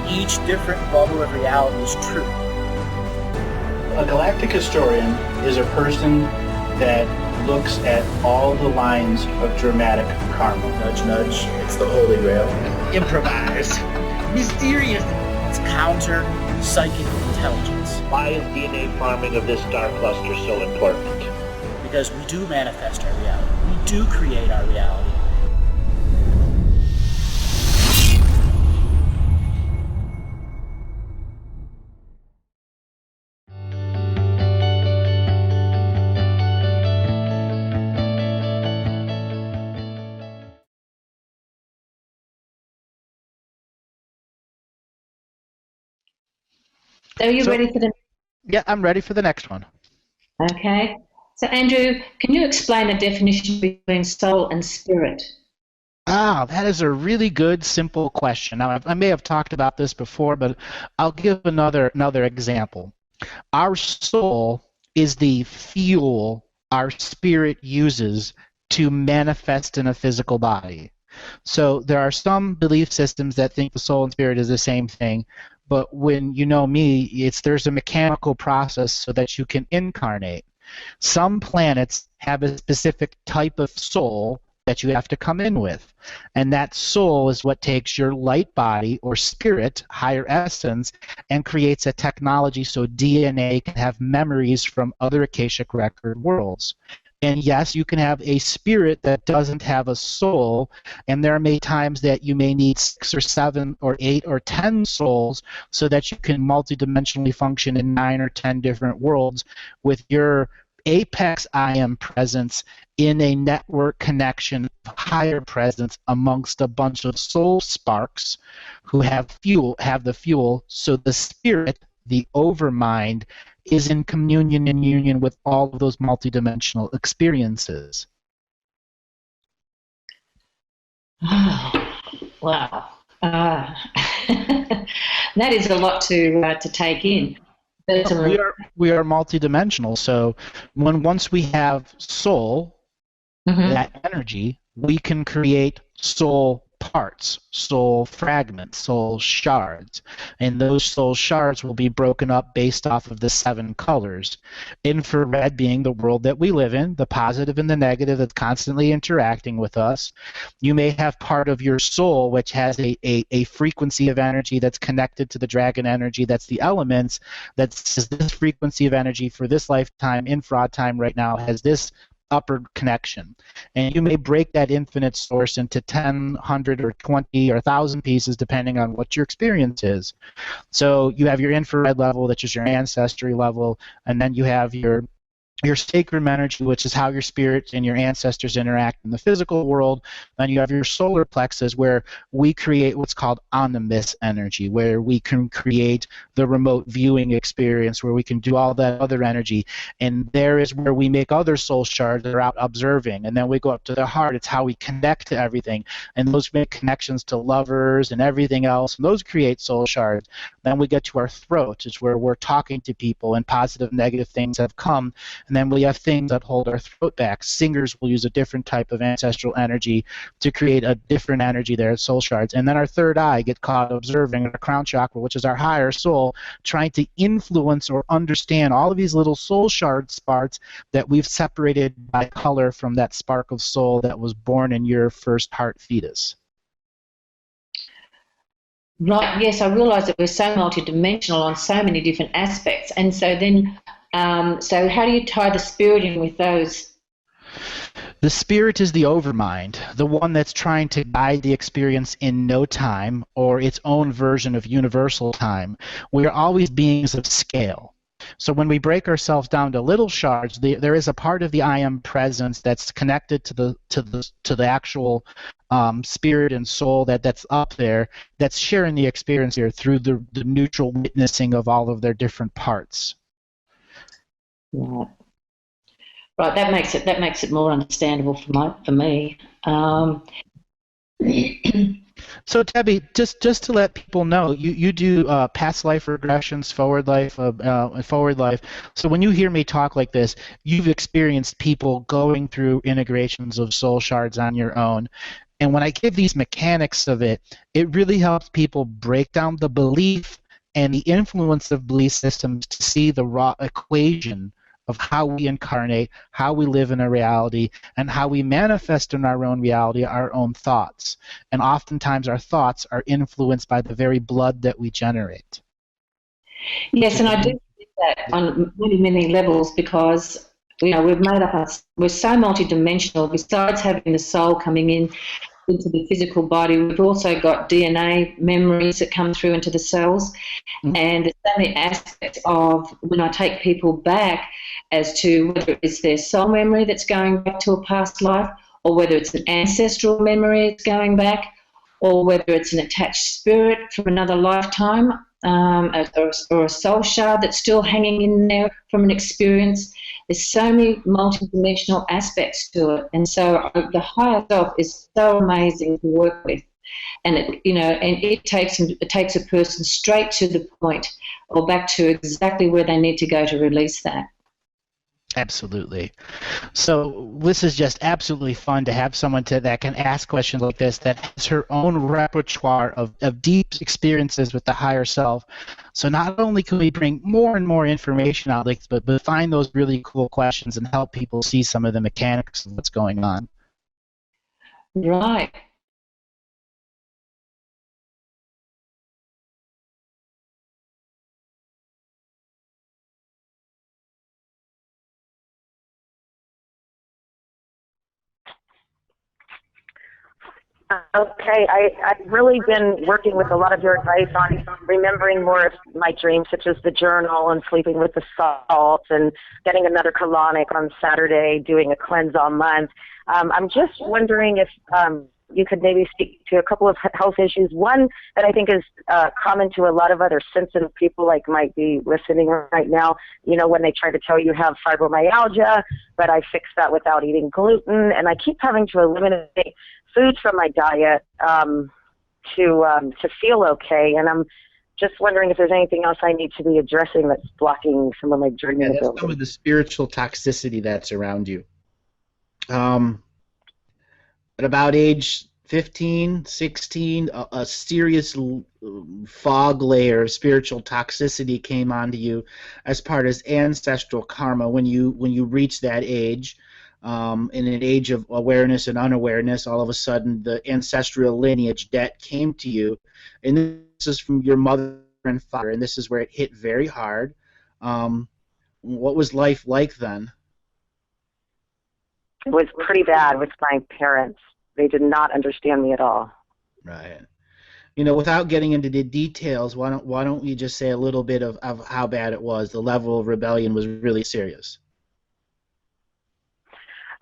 Each different bubble of reality is true. A galactic historian is a person that looks at all the lines of dramatic karma. Nudge, nudge. It's the Holy Grail. Improvise. Mysterious. It's counter psychic intelligence. Why is DNA farming of this star cluster so important? Because we do manifest our reality. We do create our reality. So are you ready for the... Yeah, I'm ready for the next one. Okay. So Andrew, can you explain the definition between soul and spirit? That is a really good, simple question. Now, I may have talked about this before, but I'll give another example. Our soul is the fuel our spirit uses to manifest in a physical body. So there are some belief systems that think the soul and spirit is the same thing, but when you know me, there's a mechanical process so that you can incarnate. Some planets have a specific type of soul that you have to come in with, and that soul is what takes your light body or spirit, higher essence, and creates a technology so DNA can have memories from other Akashic record worlds. And yes, you can have a spirit that doesn't have a soul, and there may times that you may need 6 or 7 or 8 or 10 souls so that you can multidimensionally function in 9 or 10 different worlds with your apex I am presence in a network connection of higher presence amongst a bunch of soul sparks who have the fuel, so the spirit, the overmind, is in communion and union with all of those multidimensional experiences. Oh, wow. That is a lot to take in. We are multidimensional, so once we have soul, that energy, we can create soul parts, soul fragments, soul shards, and those soul shards will be broken up based off of the 7 colors. Infrared being the world that we live in, the positive and the negative that's constantly interacting with us. You may have part of your soul which has a frequency of energy that's connected to the dragon energy, that's the elements, that says this frequency of energy for this lifetime, infrared time right now, has this upper connection, and you may break that infinite source into 10, 100, or 20, or 1,000 pieces depending on what your experience is. So you have your infrared level, that's just your ancestry level, and then you have your sacred energy, which is how your spirit and your ancestors interact in the physical world. Then you have your solar plexus, where we create what's called animus energy, where we can create the remote viewing experience, where we can do all that other energy. And there is where we make other soul shards that are out observing. And then we go up to the heart. It's how we connect to everything. And those make connections to lovers and everything else. And those create soul shards. Then we get to our throat. It's where we're talking to people and positive, negative things have come. And then we have things that hold our throat back. Singers will use a different type of ancestral energy to create a different energy there, soul shards. And then our third eye get caught observing our crown chakra, which is our higher soul, trying to influence or understand all of these little soul shard sparks that we've separated by color from that spark of soul that was born in your first heart fetus. Right, yes, I realise that we're so multidimensional on so many different aspects. And so then, so how do you tie the spirit in with those? The spirit is the overmind, the one that's trying to guide the experience in no time or its own version of universal time. We are always beings of scale. So when we break ourselves down to little shards, there is a part of the I am presence that's connected to the actual spirit and soul that's up there, that's sharing the experience here through the neutral witnessing of all of their different parts. Right. Right, that makes it more understandable for me. So Debbie, just to let people know, you do past life regressions, forward life. So when you hear me talk like this, you've experienced people going through integrations of soul shards on your own. And when I give these mechanics of it, it really helps people break down the belief and the influence of belief systems to see the raw equation of how we incarnate, how we live in a reality, and how we manifest in our own reality our own thoughts. And oftentimes our thoughts are influenced by the very blood that we generate. Yes, and I do think that on many, many levels because, we're so multidimensional. Besides having the soul coming into the physical body, we've also got DNA memories that come through into the cells. Mm-hmm. And there's so many aspects of when I take people back as to whether it's their soul memory that's going back to a past life, or whether it's an ancestral memory that's going back, or whether it's an attached spirit from another lifetime, or a soul shard that's still hanging in there from an experience. There's so many multidimensional aspects to it, and so the higher self is so amazing to work with, and it takes a person straight to the point, or back to exactly where they need to go to release that. Absolutely. So this is just absolutely fun to have someone that can ask questions like this, that has her own repertoire of deep experiences with the higher self. So not only can we bring more and more information out, but find those really cool questions and help people see some of the mechanics of what's going on. Right. Okay, I've really been working with a lot of your advice on remembering more of my dreams, such as the journal and sleeping with the salt and getting another colonic on Saturday, doing a cleanse all month. I'm just wondering if you could maybe speak to a couple of health issues. One that I think is common to a lot of other sensitive people, like might be listening right now, when they try to tell you have fibromyalgia, but I fixed that without eating gluten, and I keep having to eliminate foods from my diet to feel okay, and I'm just wondering if there's anything else I need to be addressing that's blocking some of my dreaming ability. That's some of the spiritual toxicity that's around you. At about age 15, 16, a serious fog layer of spiritual toxicity came onto you as part of ancestral karma. When you reach that age, in an age of awareness and unawareness, all of a sudden the ancestral lineage debt came to you, and this is from your mother and father, and this is where it hit very hard. What was life like then? It was pretty bad with my parents. They did not understand me at all. Right. Without getting into the details, why don't you just say a little bit of how bad it was? The level of rebellion was really serious.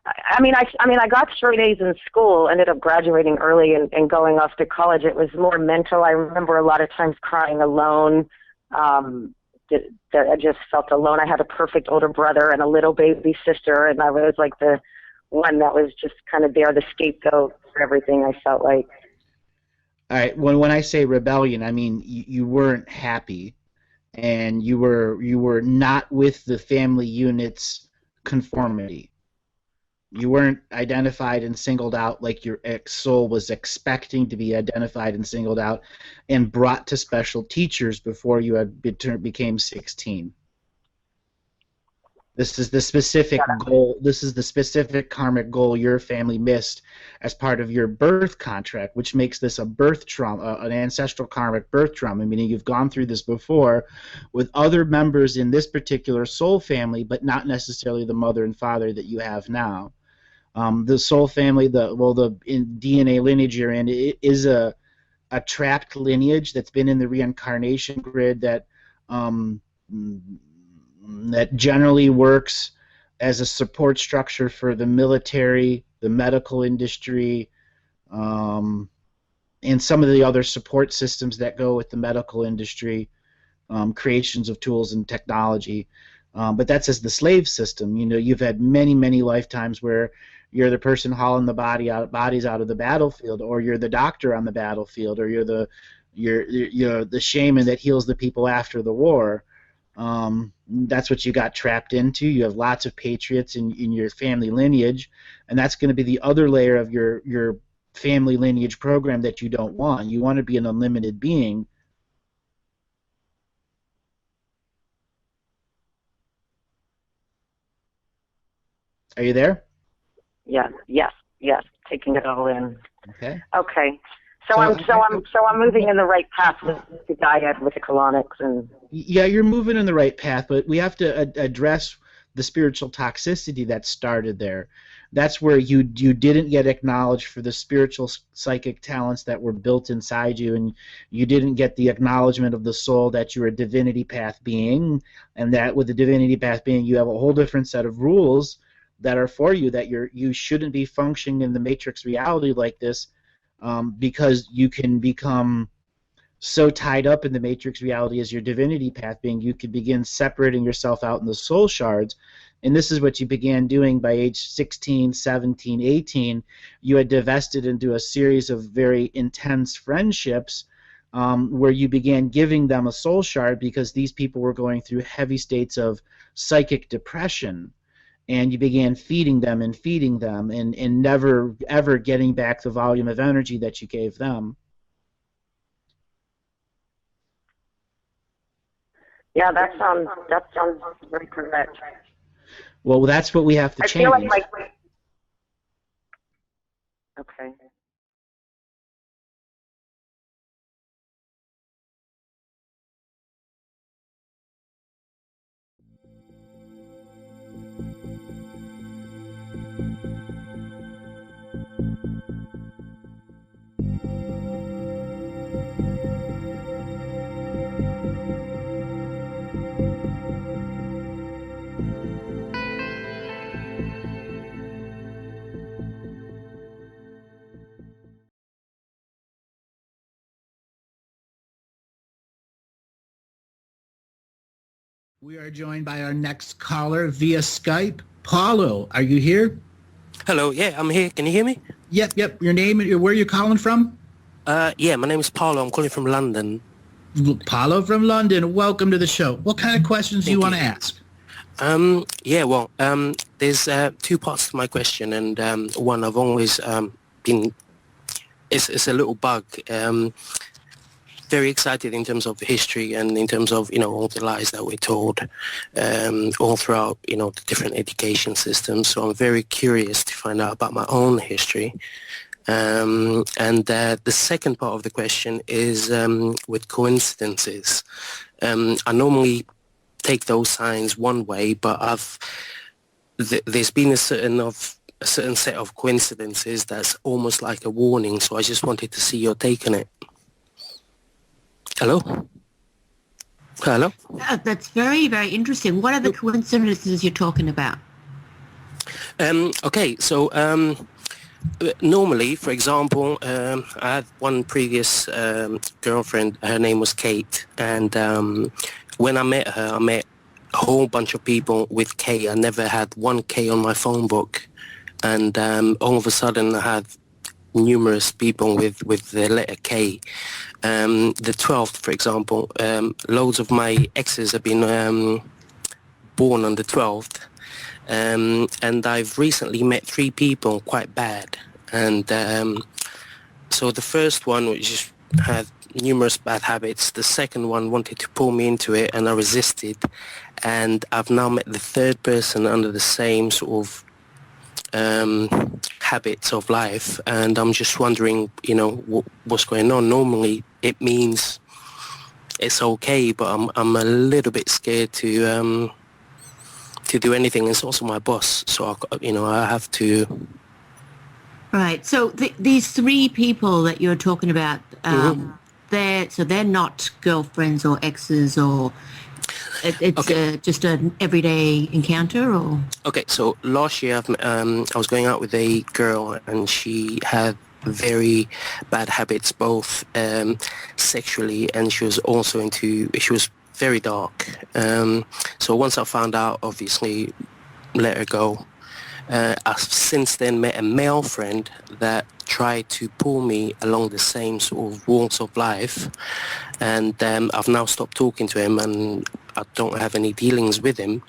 I got straight A's in school, ended up graduating early and going off to college. It was more mental. I remember a lot of times crying alone. I just felt alone. I had a perfect older brother and a little baby sister, and I was like the one that was just kind of there, the scapegoat for everything, I felt like. All right. When I say rebellion, I mean you weren't happy, and you were not with the family unit's conformity. You weren't identified and singled out like your ex-soul was expecting to be identified and singled out and brought to special teachers before you had became 16. This is the specific goal. This is the specific karmic goal your family missed as part of your birth contract, which makes this a birth trauma, an ancestral karmic birth trauma, meaning you've gone through this before with other members in this particular soul family, but not necessarily the mother and father that you have now. The soul family, the DNA lineage you're in, it is a trapped lineage that's been in the reincarnation grid that generally works as a support structure for the military, the medical industry, and some of the other support systems that go with the medical industry, creations of tools and technology. But that's as the slave system. You've had many, many lifetimes where you're the person hauling the bodies out of the battlefield, or you're the doctor on the battlefield, or you're the shaman that heals the people after the war. That's what you got trapped into. You have lots of patriots in your family lineage, and that's going to be the other layer of your family lineage program that you don't want. You want to be an unlimited being. Are you there? Yes. Taking it all in. Okay. Okay. So I'm moving in the right path with the dyad, with the colonics, and yeah, you're moving in the right path, but we have to address the spiritual toxicity that started there. That's where you didn't get acknowledged for the spiritual psychic talents that were built inside you, and you didn't get the acknowledgement of the soul that you're a divinity path being, and that with the divinity path being you have a whole different set of rules that are for you, that you shouldn't be functioning in the matrix reality like this, because you can become so tied up in the matrix reality as your divinity path being, you could begin separating yourself out in the soul shards. And this is what you began doing by age 16, 17, 18. You had divested into a series of very intense friendships, where you began giving them a soul shard because these people were going through heavy states of psychic depression. And you began feeding them and never ever getting back the volume of energy that you gave them. yeah, that sounds very correct. Well, that's what we have to I change. feel like okay. We are joined by our next caller via Skype. Paulo, are you here? Hello, yeah, I'm here. Can you hear me? Yep. Your name and where you're calling from? Yeah, my name is Paulo. I'm calling from London. Paulo from London. Welcome to the show. What kind of questions do you want to ask? There's two parts to my question, and one I've always been. It's a little bug. Very excited in terms of history and in terms of all the lies that we're told all throughout the different education systems. So I'm very curious to find out about my own history. And the second part of the question is with coincidences. I normally take those signs one way, but there's been a certain set of coincidences that's almost like a warning. So I just wanted to see your take on it. Hello? That's very, very interesting. What are the coincidences you're talking about? Normally, for example, I had one previous girlfriend. Her name was Kate, and when I met her, I met a whole bunch of people with K. I never had one K on my phone book, and all of a sudden I had numerous people with the letter K. The 12th, for example, loads of my exes have been born on the 12th, and I've recently met 3 people quite bad. And so the first one, which just had numerous bad habits, the second one wanted to pull me into it, and I resisted. And I've now met the third person under the same sort of habits of life, and I'm just wondering, what's going on. Normally it means it's okay, but I'm a little bit scared to do anything. It's also my boss, so I have to. Right. So these 3 people that you're talking about, they're not girlfriends or exes, or it's okay. Just an everyday encounter, or? Okay, so last year I was going out with a girl, and she had very bad habits, both sexually, and she was also she was very dark. So once I found out, obviously, let her go. I've since then met a male friend that tried to pull me along the same sort of walks of life, and I've now stopped talking to him, and I don't have any dealings with him.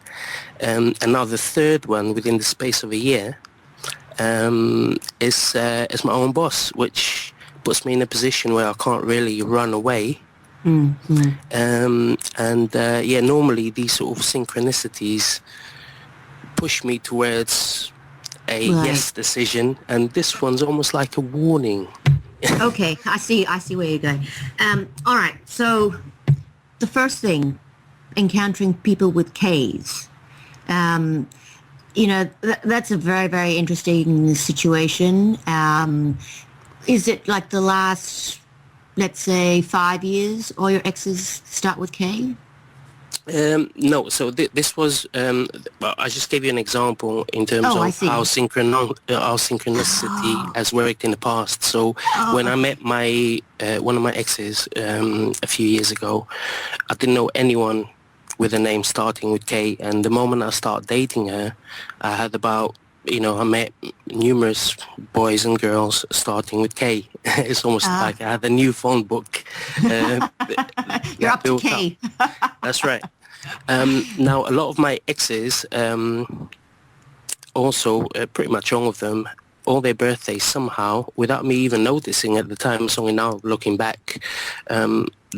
And now the third one within the space of a year is my own boss, which puts me in a position where I can't really run away. Normally these sort of synchronicities push me towards a yes decision, and this one's almost like a warning. Okay, I see where you're going. All right, so the first thing, encountering people with Ks. That's a very, very interesting situation. Is it like the last, let's say, 5 years, all your exes start with K? No, so this was, I just gave you an example in terms of how synchronicity has worked in the past. So when I met my one of my exes a few years ago, I didn't know anyone with a name starting with K, and the moment I started dating her, I had about, I met numerous boys and girls starting with K. It's almost like I had a new phone book. You're up to K. That's right. Now, a lot of my exes, also pretty much all of them, all their birthdays somehow, without me even noticing at the time, so now looking back,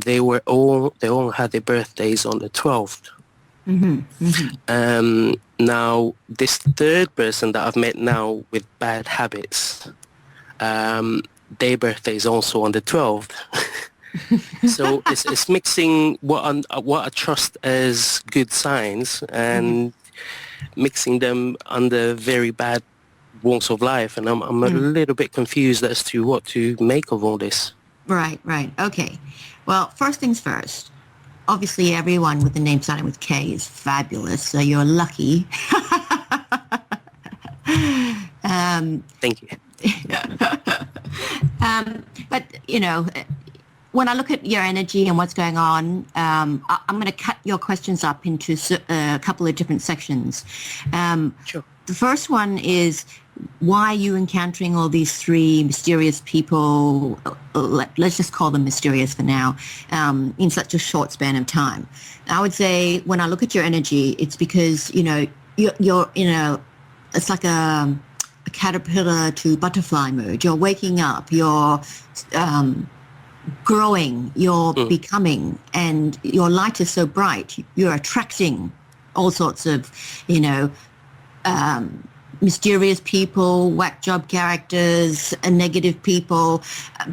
they all had their birthdays on the 12th. Now, this third person that I've met now with bad habits, their birthday is also on the 12th. So it's mixing what I trust as good signs and mixing them under very bad walks of life, and I'm a little bit confused as to what to make of all this. Right. Okay. Well, first things first. Obviously, everyone with the name starting with K is fabulous, so you're lucky. Thank you. But, when I look at your energy and what's going on, I'm going to cut your questions up into a couple of different sections. Sure. The first one is, why are you encountering all these three mysterious people, let's just call them mysterious for now, in such a short span of time? I would say when I look at your energy, it's because, you're it's like a caterpillar to butterfly mode. You're waking up, you're growing, you're becoming, and your light is so bright, you're attracting all sorts of, mysterious people, whack job characters, and negative people.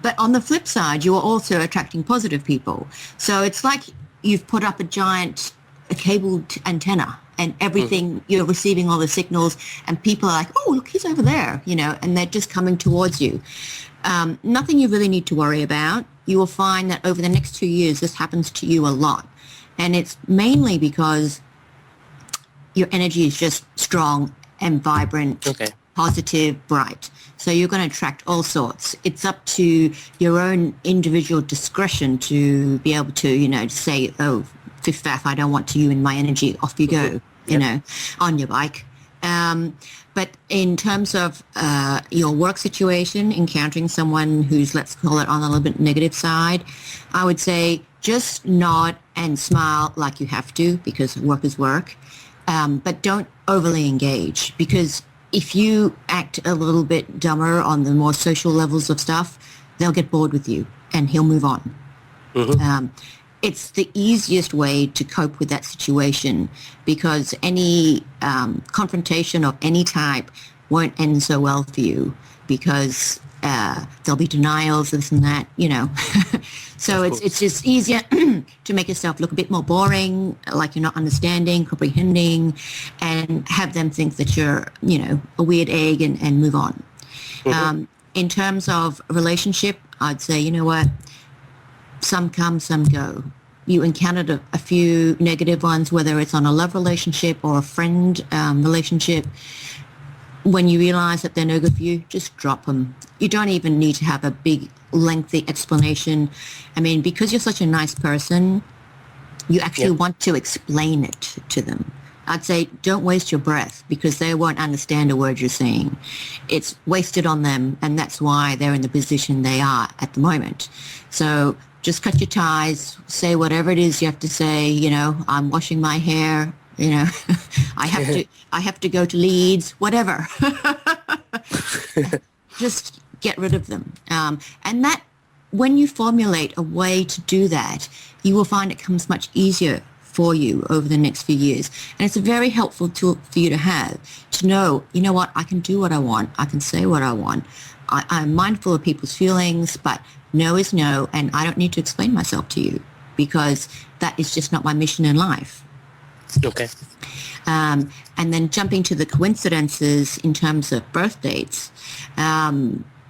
But on the flip side, you are also attracting positive people. So it's like you've put up a cabled antenna, and everything, you're receiving all the signals, and people are like, oh, look, he's over there, and they're just coming towards you. Nothing you really need to worry about. You will find that over the next 2 years, this happens to you a lot. And it's mainly because your energy is just strong and vibrant, positive, bright. So you're going to attract all sorts. It's up to your own individual discretion to be able to, say, oh, Fifth Faff, I don't want you in my energy, off you go, on your bike. But in terms of your work situation, encountering someone who's, let's call it, on a little bit negative side, I would say just nod and smile like you have to, because work is work. But don't overly engage, because if you act a little bit dumber on the more social levels of stuff, they'll get bored with you and he'll move on. It's the easiest way to cope with that situation, because any confrontation of any type won't end so well for you, because there'll be denials, this and that, So it's just easier to make yourself look a bit more boring, like you're not understanding, comprehending, and have them think that you're, a weird egg, and move on. In terms of a relationship, I'd say, you know what? Some come, some go. You encountered a few negative ones, whether it's on a love relationship or a friend relationship. When you realize that they're no good for you, just drop them. You don't even need to have a big, lengthy explanation. I mean, because you're such a nice person, you actually want to explain it to them. I'd say don't waste your breath because they won't understand a word you're saying. It's wasted on them, and that's why they're in the position they are at the moment. So just cut your ties, say whatever it is you have to say. You know, I'm washing my hair. You know, I have to go to Leeds, whatever. Just get rid of them. And that, when you formulate a way to do that, you will find it comes much easier for you over the next few years. And it's a very helpful tool for you to have, to know, you know what, I can do what I want. I can say what I want. I'm mindful of people's feelings, but no is no, and I don't need to explain myself to you because that is just not my mission in life. Okay. And then jumping to the coincidences in terms of birth dates,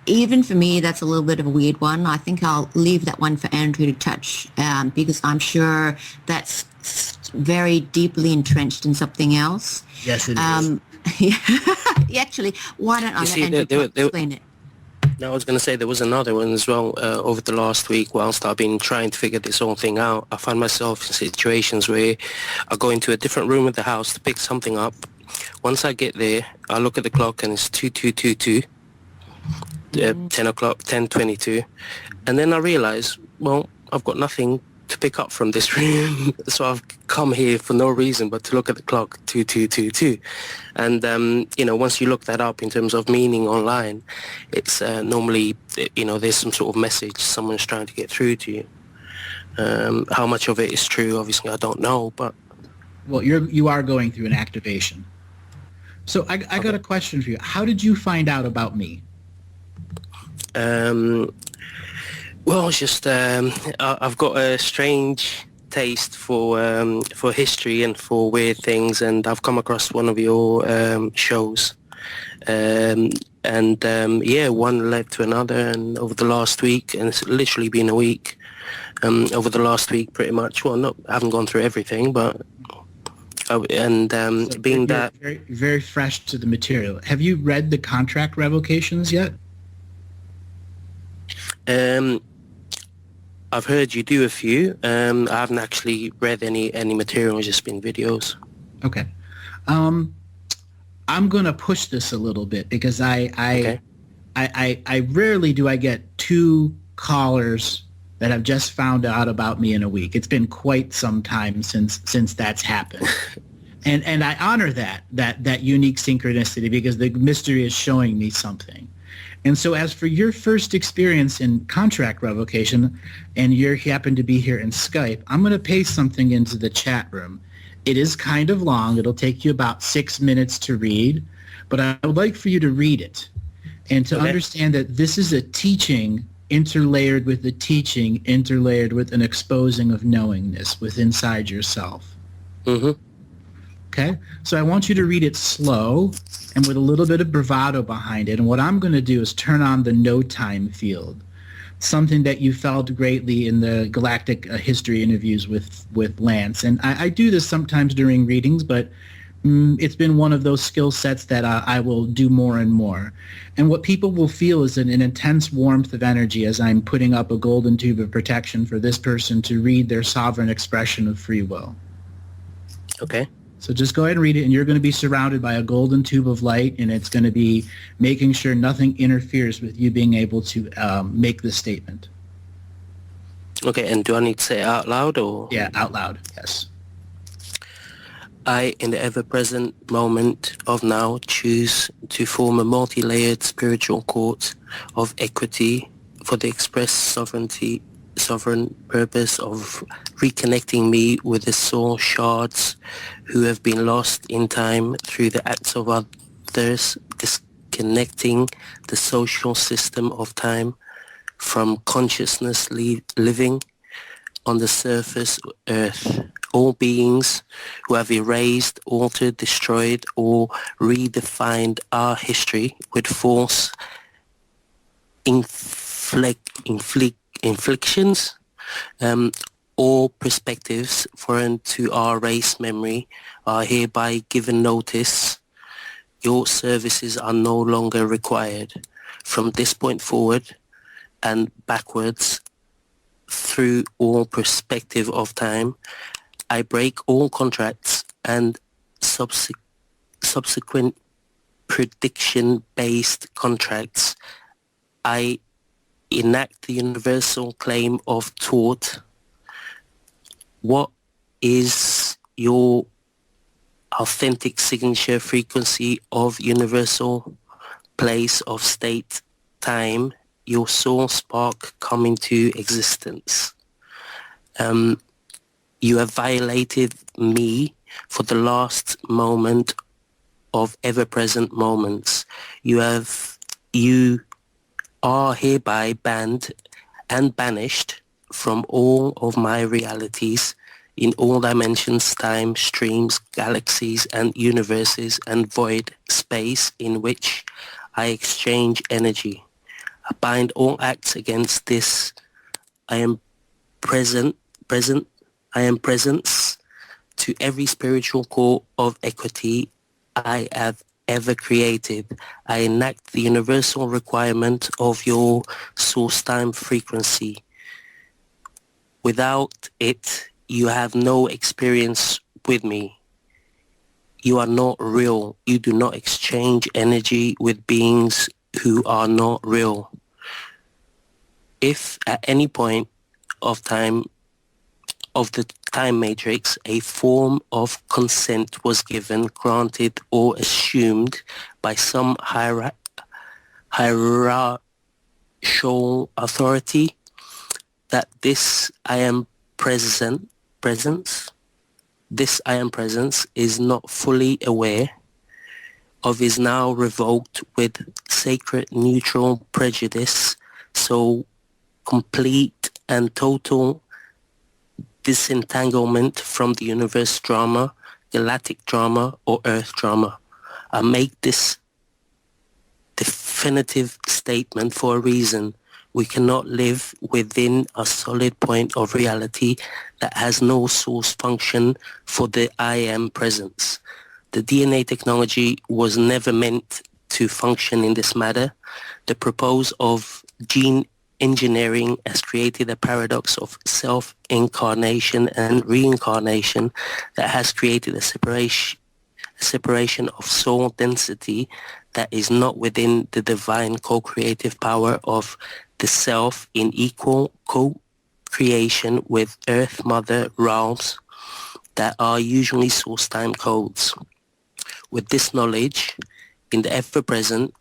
even for me, that's a little bit of a weird one. I think I'll leave that one for Andrew to touch because I'm sure that's very deeply entrenched in something else. Yes, it is. Actually, why don't I let Andrew explain it? No, I was going to say there was another one as well over the last week whilst I've been trying to figure this whole thing out. I find myself in situations where I go into a different room of the house to pick something up. Once I get there, I look at the clock and it's 2222. 10 o'clock, 10:22, and then I realize, well, I've got nothing to pick up from this room, so I've come here for no reason but to look at the clock, 2222, and you know, once you look that up in terms of meaning online, it's normally, you know, there's some sort of message someone's trying to get through to you. How much of it is true, obviously, I don't know, but well, you are going through an activation. So I got a question for you. How did you find out about me? Well, it's just I've got a strange taste for history and for weird things, and I've come across one of your shows, and one led to another, and over the last week, and it's literally been a week, over the last week, pretty much. Well, I haven't gone through everything, but being that very, very fresh to the material. Have you read the contract revocations yet? I've heard you do a few. I haven't actually read any material. It's just been videos. Okay. I'm gonna push this a little bit because I rarely do I get two callers that have just found out about me in a week. It's been quite some time since that's happened. And I honor that unique synchronicity because the mystery is showing me something. And so as for your first experience in contract revocation, and you happen to be here in Skype, I'm going to paste something into the chat room. It is kind of long. It'll take you about 6 minutes to read, but I would like for you to read it and to understand that this is a teaching interlayered with the teaching, interlayered with an exposing of knowingness within inside yourself. Mm-hmm. Okay? So I want you to read it slow and with a little bit of bravado behind it. And what I'm going to do is turn on the no time field, something that you felt greatly in the Galactic history interviews with Lance. And I do this sometimes during readings, but it's been one of those skill sets that I will do more and more. And what people will feel is an intense warmth of energy as I'm putting up a golden tube of protection for this person to read their sovereign expression of free will. Okay. So just go ahead and read it, and you're going to be surrounded by a golden tube of light, and it's going to be making sure nothing interferes with you being able to make the statement. Okay, and do I need to say it out loud or? Yeah, out loud, yes. I, in the ever-present moment of now, choose to form a multi-layered spiritual court of equity for the express sovereign purpose of reconnecting me with the soul shards who have been lost in time through the acts of others, disconnecting the social system of time from consciousness living on the surface earth. All beings who have erased, altered, destroyed, or redefined our history with false inflictions or perspectives foreign to our race memory are hereby given notice. Your services are no longer required. From this point forward and backwards through all perspective of time, I break all contracts and subsequent prediction-based contracts, I enact the universal claim of thought. What is your authentic signature frequency of universal place of state time, your soul spark come into existence? You have violated me for the last moment of ever-present moments. You are hereby banned and banished from all of my realities in all dimensions, time, streams, galaxies, and universes, and void space in which I exchange energy. I bind all acts against this. I am presence to every spiritual core of equity I have ever created. I enact the universal requirement of your source time frequency. Without it, you have no experience with me. You are not real. You do not exchange energy with beings who are not real. If at any point of time of the time matrix a form of consent was given, granted, or assumed by some hierarchical authority, that this I am presence is not fully aware of, is now revoked with sacred neutral prejudice, so complete and total disentanglement from the universe drama, galactic drama, or earth drama. I make this definitive statement for a reason. We cannot live within a solid point of reality that has no source function for the I am presence. The DNA technology was never meant to function in this matter. The proposal of gene engineering has created a paradox of self-incarnation and reincarnation that has created a separation of soul density that is not within the divine co-creative power of the self in equal co-creation with Earth Mother realms that are usually source time codes. With this knowledge, in the ever-present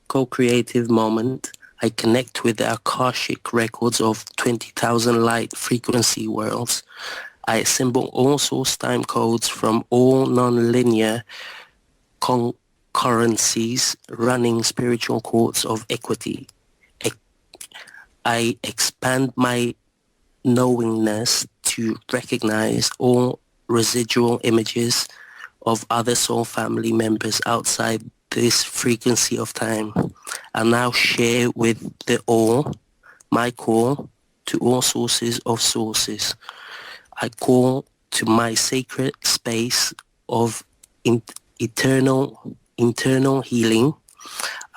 co-creative moment, I connect with the Akashic Records of 20,000 light frequency worlds. I assemble all source time codes from all non-linear concurrencies running spiritual courts of equity. I expand my knowingness to recognize all residual images of other soul family members outside this frequency of time. I now share with the all my call to all sources of sources. I call to my sacred space of eternal healing.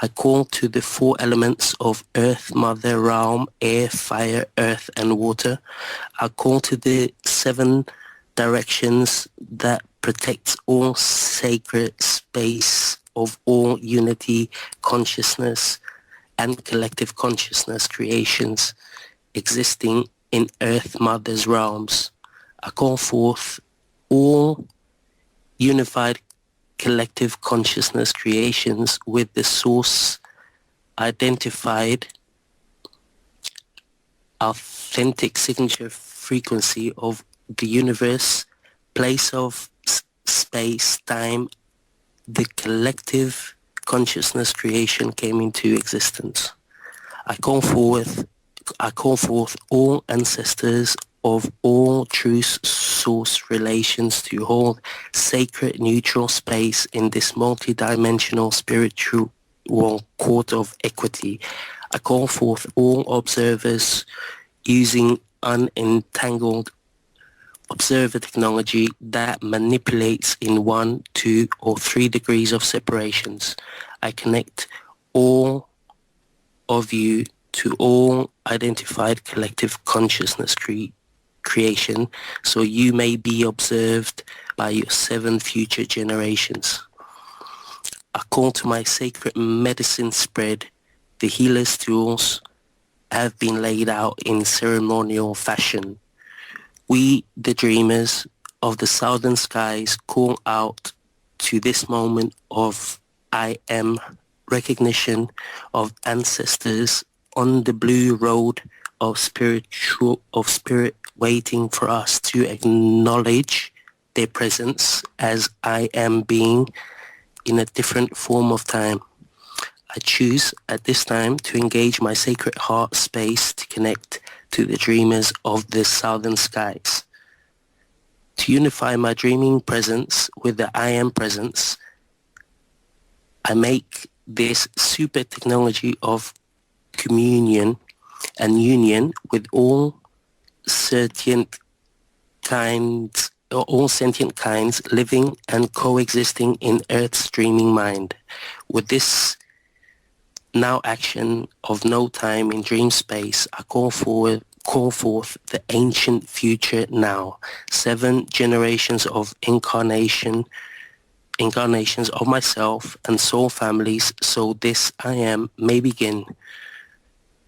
I call to the four elements of Earth, Mother, Realm, Air, Fire, Earth, and Water. I call to the 7 directions that protects all sacred space of all unity, consciousness, and collective consciousness creations existing in Earth Mother's realms. I call forth all unified collective consciousness creations with the source identified authentic signature frequency of the universe, place of space, time, the collective consciousness creation came into existence. I call forth all ancestors of all true source relations to hold sacred neutral space in this multi-dimensional spiritual court of equity. I call forth all observers using unentangled observer technology that manipulates in 1, 2, or 3 degrees of separations. I connect all of you to all identified collective consciousness creation, so you may be observed by your 7 future generations. I call to my sacred medicine spread. The healer's tools have been laid out in ceremonial fashion. We, the dreamers of the southern skies, call out to this moment of I am recognition of ancestors on the blue road of spirit waiting for us to acknowledge their presence as I am being in a different form of time. I choose at this time to engage my sacred heart space to connect to the dreamers of the southern skies. To unify my dreaming presence with the I am presence, I make this super technology of communion and union with all sentient kinds living and coexisting in Earth's dreaming mind. With this now action of no time in dream space, I call forth the ancient future now, 7 generations of incarnations of myself and soul families, so this I am may begin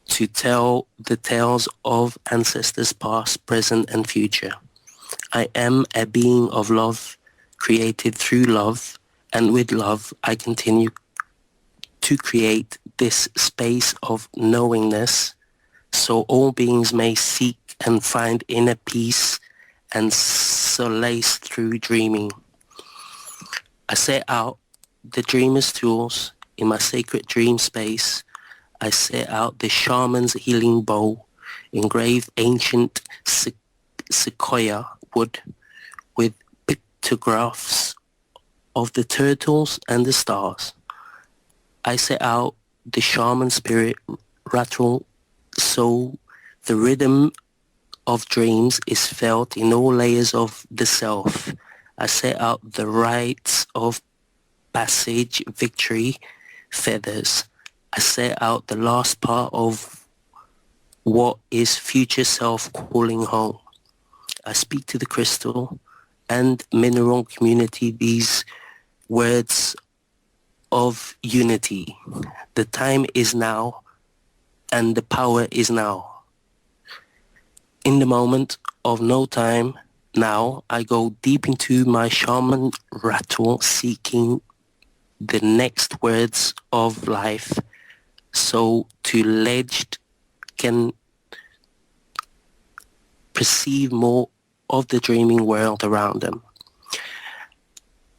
to tell the tales of ancestors past, present and future. I am a being of love, created through love, and with love I continue to create this space of knowingness, so all beings may seek and find inner peace and solace through dreaming. I set out the dreamer's tools in my sacred dream space. I set out the shaman's healing bowl, engraved ancient sequoia wood with pictographs of the turtles and the stars. I set out the shaman spirit rattle, so the rhythm of dreams is felt in all layers of the self. I set out the rites of passage, victory, feathers. I set out the last part of what is future self calling home. I speak to the crystal and mineral community these words of unity. The time is now and the power is now. In the moment of no time, now I go deep into my shaman rattle, seeking the next words of life, so two-ledged can perceive more of the dreaming world around them.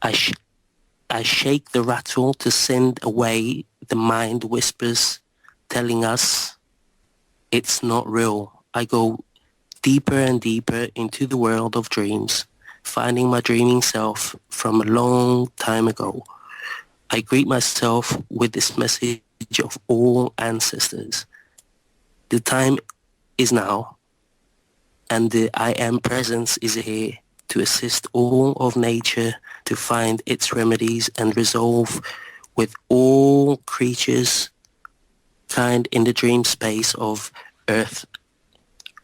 I shake the rattle to send away the mind whispers telling us it's not real. I go deeper and deeper into the world of dreams, finding my dreaming self from a long time ago. I greet myself with this message of all ancestors. The time is now, and the I am presence is here to assist all of nature to find its remedies and resolve with all creatures kind in the dream space of Earth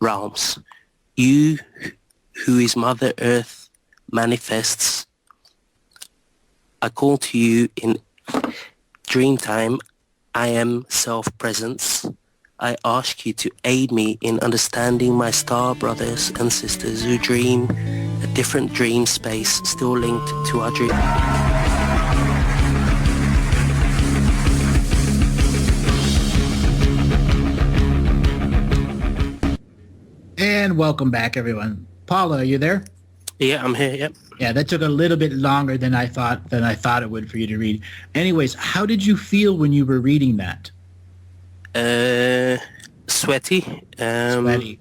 realms. You, who is Mother Earth, manifests. I call to you in dream time. I am self-presence. I ask you to aid me in understanding my star brothers and sisters who dream a different dream space still linked to our dream. And welcome back, everyone. Paula, are you there? Yeah, I'm here. Yep. Yeah, that took a little bit longer than I thought it would for you to read. Anyways, how did you feel when you were reading that? Sweaty. Sweaty.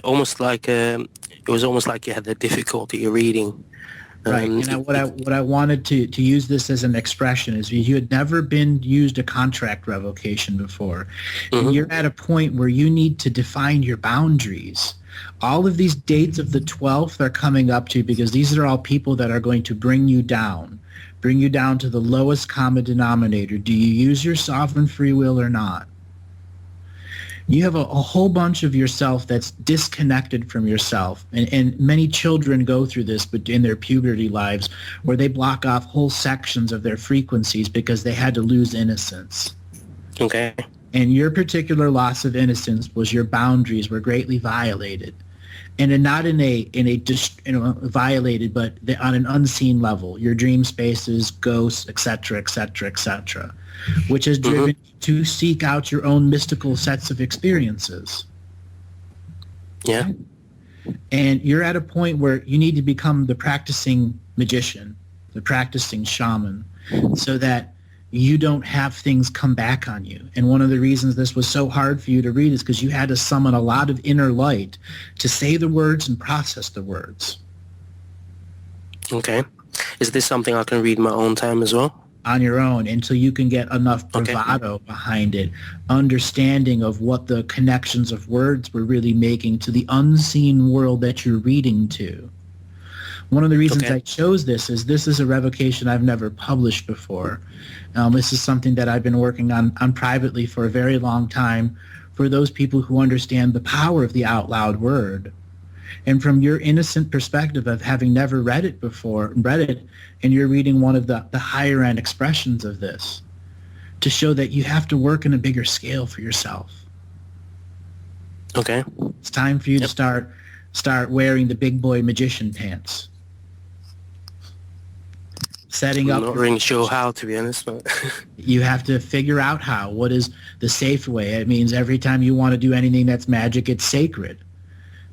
Almost like it was almost like you had the difficulty of reading. Right. And what I wanted to use this as an expression is you had never been used a contract revocation before. And you're at a point where you need to define your boundaries. All of these dates of the 12th are coming up to you because these are all people that are going to bring you down to the lowest common denominator. Do you use your sovereign free will or not? You have a whole bunch of yourself that's disconnected from yourself. And many children go through this but in their puberty lives where they block off whole sections of their frequencies because they had to lose innocence. Okay. And your particular loss of innocence was your boundaries were greatly violated. And not violated, but on an unseen level. Your dream spaces, ghosts, etc., etc., etc., which has driven you to seek out your own mystical sets of experiences. Yeah. And you're at a point where you need to become the practicing magician, the practicing shaman, so that you don't have things come back on you. And one of the reasons this was so hard for you to read is because you had to summon a lot of inner light to say the words and process the words. Okay. Is this something I can read in my own time as well? On your own, until you can get enough bravado behind it, understanding of what the connections of words were really making to the unseen world that you're reading to. One of the reasons I chose this is a revocation I've never published before. This is something that I've been working on privately for a very long time for those people who understand the power of the out loud word. And from your innocent perspective of having never read it before, and you're reading one of the higher end expressions of this, to show that you have to work in a bigger scale for yourself. Okay. It's time for you to start wearing the big boy magician pants. Setting up. I'm not really sure how, to be honest. But you have to figure out how. What is the safe way? It means every time you want to do anything that's magic, it's sacred.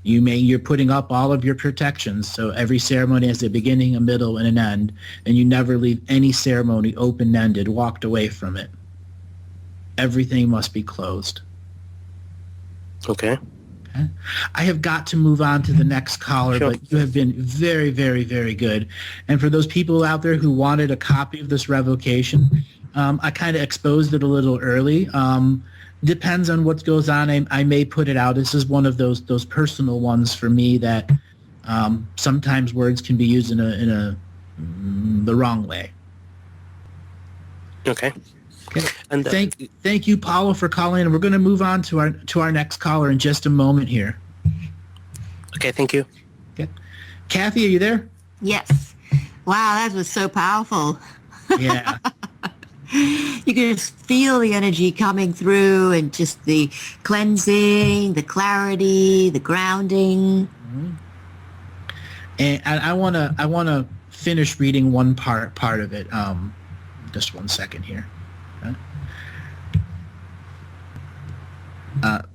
You're putting up all of your protections. So every ceremony has a beginning, a middle, and an end, and you never leave any ceremony open-ended, walked away from it. Everything must be closed. Okay. I have got to move on to the next caller, but you have been very, very, very good. And for those people out there who wanted a copy of this revocation, I kind of exposed it a little early. Depends on what goes on. I may put it out. This is one of those personal ones for me that sometimes words can be used in the wrong way. Okay. And thank you, Paula, for calling in. We're going to move on to our next caller in just a moment here. Okay, thank you. Okay. Kathy, are you there? Yes. Wow, that was so powerful. Yeah. You can just feel the energy coming through and just the cleansing, the clarity, the grounding. Mm-hmm. And I want to finish reading one part of it. Just 1 second here.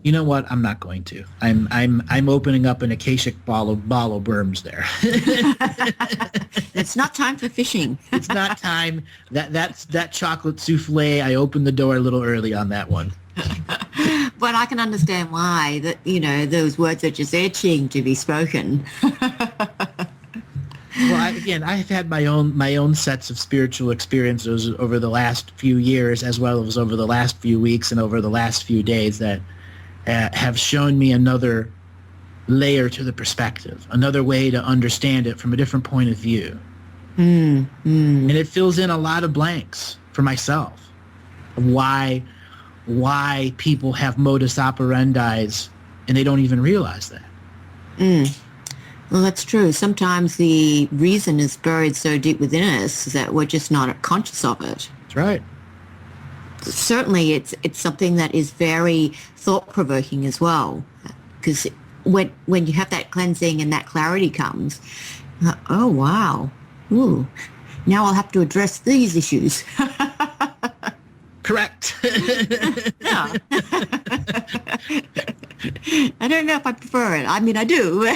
You know what? I'm not going to. I'm opening up an Akashic ball of worms there. It's not time for fishing. It's not time. That chocolate souffle. I opened the door a little early on that one. But I can understand why those words are just itching to be spoken. Well, I've had my own sets of spiritual experiences over the last few years, as well as over the last few weeks and over the last few days that have shown me another layer to the perspective, another way to understand it from a different point of view. And it fills in a lot of blanks for myself of why people have modus operandis and they don't even realize that. Well, that's true. Sometimes the reason is buried so deep within us that we're just not conscious of it. That's right. Certainly, it's something that is very thought-provoking as well, because when you have that cleansing and that clarity comes, oh, wow. Ooh, now I'll have to address these issues. Correct. Yeah. I don't know if I prefer it. I mean, I do.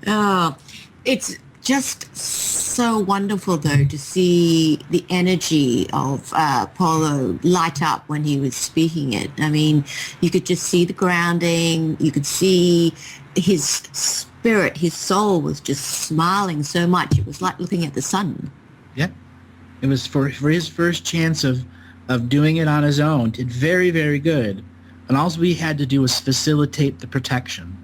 Oh, it's just so wonderful, though, to see the energy of Paulo light up when he was speaking it. I mean, you could just see the grounding. You could see his spirit, his soul was just smiling so much. It was like looking at the sun. Yeah. It was for his first chance of doing it on his own. Did very, very good. And all we had to do was facilitate the protection.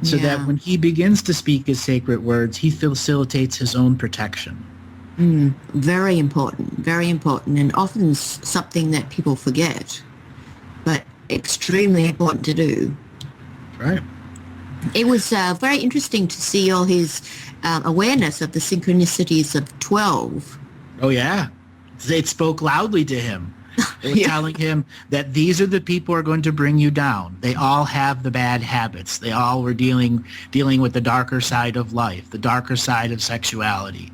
So that when he begins to speak his sacred words, he facilitates his own protection. Very important, and often something that people forget, but extremely important to do. Right. It was very interesting to see all his awareness of the synchronicities of 12. Oh, yeah. It spoke loudly to him. It was telling him that these are the people who are going to bring you down. They all have the bad habits. They all were dealing with the darker side of life, the darker side of sexuality.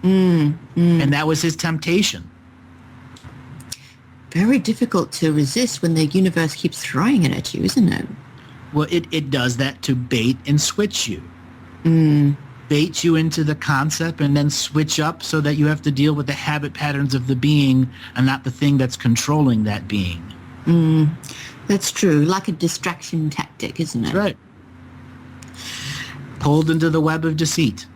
And that was his temptation. Very difficult to resist when the universe keeps throwing it at you, isn't it? Well, it does that to bait and switch you. Bait you into the concept and then switch up so that you have to deal with the habit patterns of the being and not the thing that's controlling that being. That's true. Like a distraction tactic, isn't it? That's right. Pulled into the web of deceit.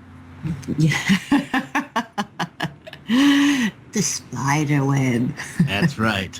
The spider web. That's right.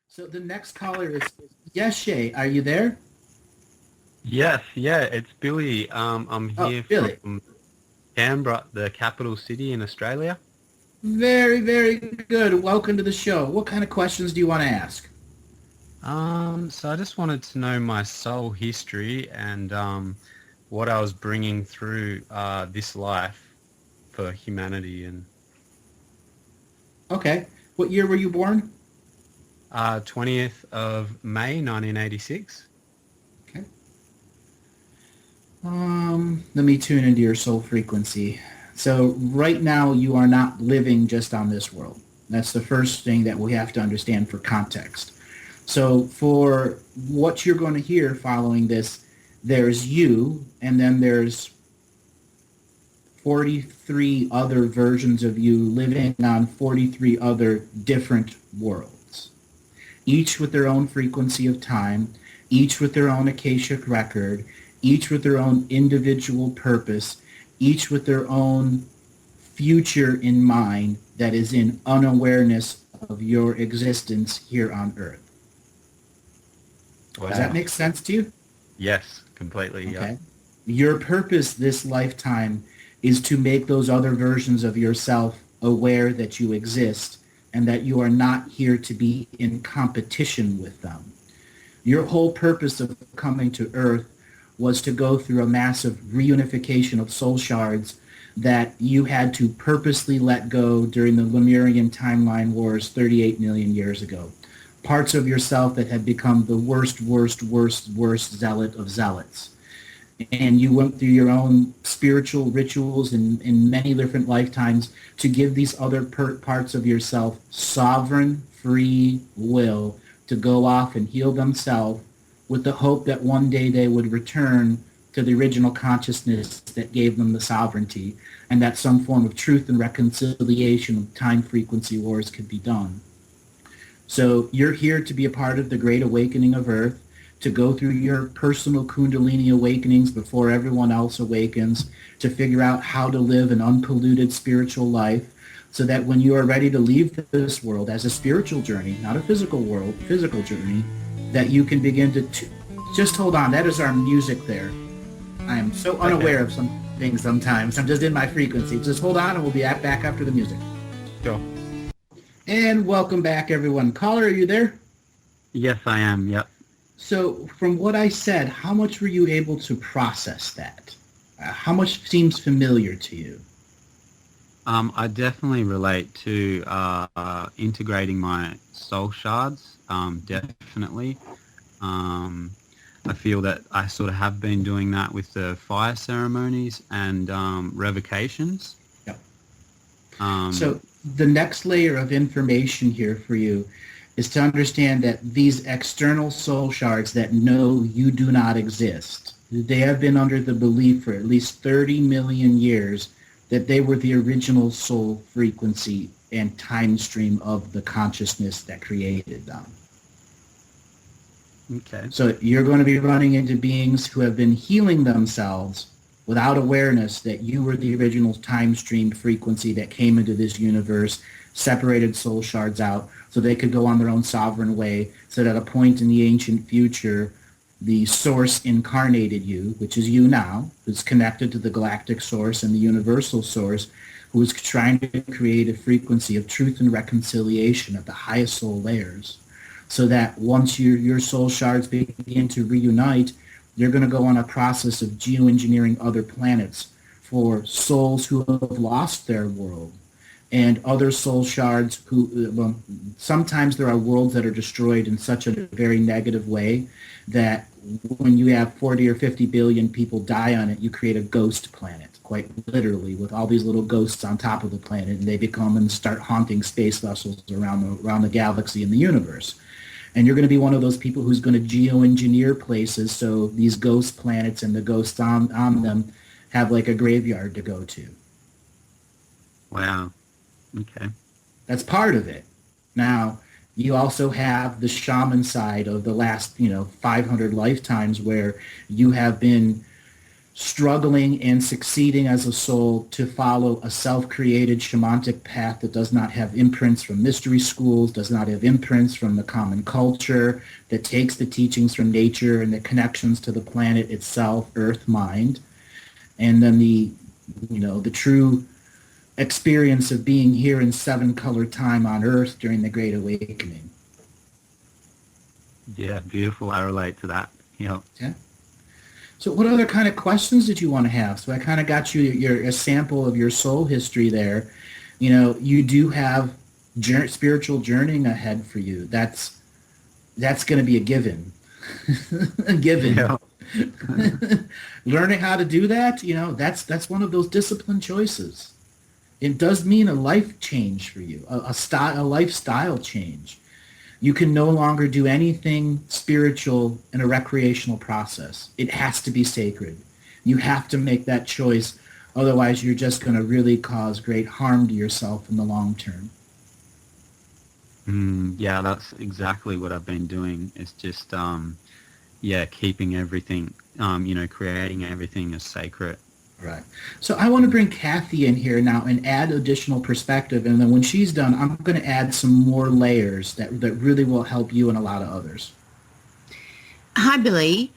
So the next caller is Yeshe. Are you there? Yes, yeah, it's Billy. I'm here Billy. from Canberra, the capital city in Australia. Very, very good. Welcome to the show. What kind of questions do you want to ask? So I just wanted to know my soul history and what I was bringing through this life for humanity. And Okay. What year were you born? 20th of May, 1986. Okay. Let me tune into your soul frequency. So right now you are not living just on this world. That's the first thing that we have to understand for context. So for what you're going to hear following this, there's you, and then there's 43 other versions of you living on 43 other different worlds, each with their own frequency of time, each with their own Akashic record, each with their own individual purpose, each with their own future in mind that is in unawareness of your existence here on Earth. Wow. Does that make sense to you? Yes, completely. Okay. Yeah. Your purpose this lifetime is to make those other versions of yourself aware that you exist and that you are not here to be in competition with them. Your whole purpose of coming to Earth was to go through a massive reunification of soul shards that you had to purposely let go during the Lemurian timeline wars 38 million years ago. Parts of yourself that had become the worst zealot of zealots. And you went through your own spiritual rituals in many different lifetimes to give these other parts of yourself sovereign, free will to go off and heal themselves with the hope that one day they would return to the original consciousness that gave them the sovereignty, and that some form of truth and reconciliation of time frequency wars could be done. So you're here to be a part of the Great Awakening of Earth, to go through your personal Kundalini awakenings before everyone else awakens, to figure out how to live an unpolluted spiritual life, so that when you are ready to leave this world as a spiritual journey, not a physical journey, that you can begin to just hold on. That is our music there. I am so unaware of some things sometimes. I'm just in my frequency. Just hold on and we'll be back after the music. Sure. And welcome back, everyone. Caller, are you there? Yes, I am. Yep. So from what I said, how much were you able to process that? How much seems familiar to you? I definitely relate to integrating my soul shards, definitely. I feel that I sort of have been doing that with the fire ceremonies and revocations. Yep. So the next layer of information here for you is to understand that these external soul shards that know you do not exist, they have been under the belief for at least 30 million years that they were the original soul frequency and time stream of the consciousness that created them. Okay. So you're going to be running into beings who have been healing themselves without awareness that you were the original time stream frequency that came into this universe, separated soul shards out so they could go on their own sovereign way, so that at a point in the ancient future, the source incarnated you, which is you now, who's connected to the galactic source and the universal source, who is trying to create a frequency of truth and reconciliation at the highest soul layers, so that once your soul shards begin to reunite, you're going to go on a process of geoengineering other planets for souls who have lost their world, and other soul shards who, well, sometimes there are worlds that are destroyed in such a very negative way that when you have 40 or 50 billion people die on it, you create a ghost planet, quite literally, with all these little ghosts on top of the planet, and they become and start haunting space vessels around the galaxy and the universe. And you're going to be one of those people who's going to geoengineer places so these ghost planets and the ghosts on them have like a graveyard to go to. Wow. Okay. That's part of it. Now, you also have the shaman side of the last, 500 lifetimes where you have been struggling and succeeding as a soul to follow a self-created shamanic path that does not have imprints from mystery schools, does not have imprints from the common culture, that takes the teachings from nature and the connections to the planet itself, earth, mind, and then the true experience of being here in 7-color time on earth during the Great Awakening. Yeah, beautiful. I relate to that. Yeah. So what other kind of questions did you want to have? So I kind of got you a sample of your soul history there. You do have spiritual journeying ahead for you. That's going to be a given. A given. Yeah. Learning how to do that, that's one of those discipline choices. It does mean a life change for you, a lifestyle change. You can no longer do anything spiritual in a recreational process. It has to be sacred. You have to make that choice. Otherwise, you're just going to really cause great harm to yourself in the long term. Yeah, that's exactly what I've been doing. It's just, keeping everything, creating everything as sacred. Right. So I want to bring Kathy in here now and add additional perspective. And then when she's done, I'm going to add some more layers that really will help you and a lot of others. Hi, Billy.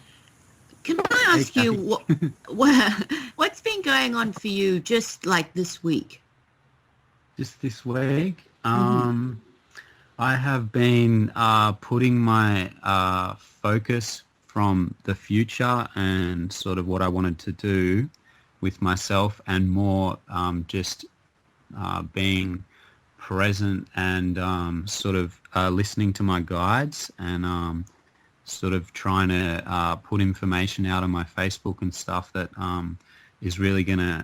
Can I ask you what's been going on for you just like this week? Just this week? I have been putting my focus from the future and sort of what I wanted to do with myself, and more just being present and sort of listening to my guides, and sort of trying to put information out on my Facebook and stuff that is really going to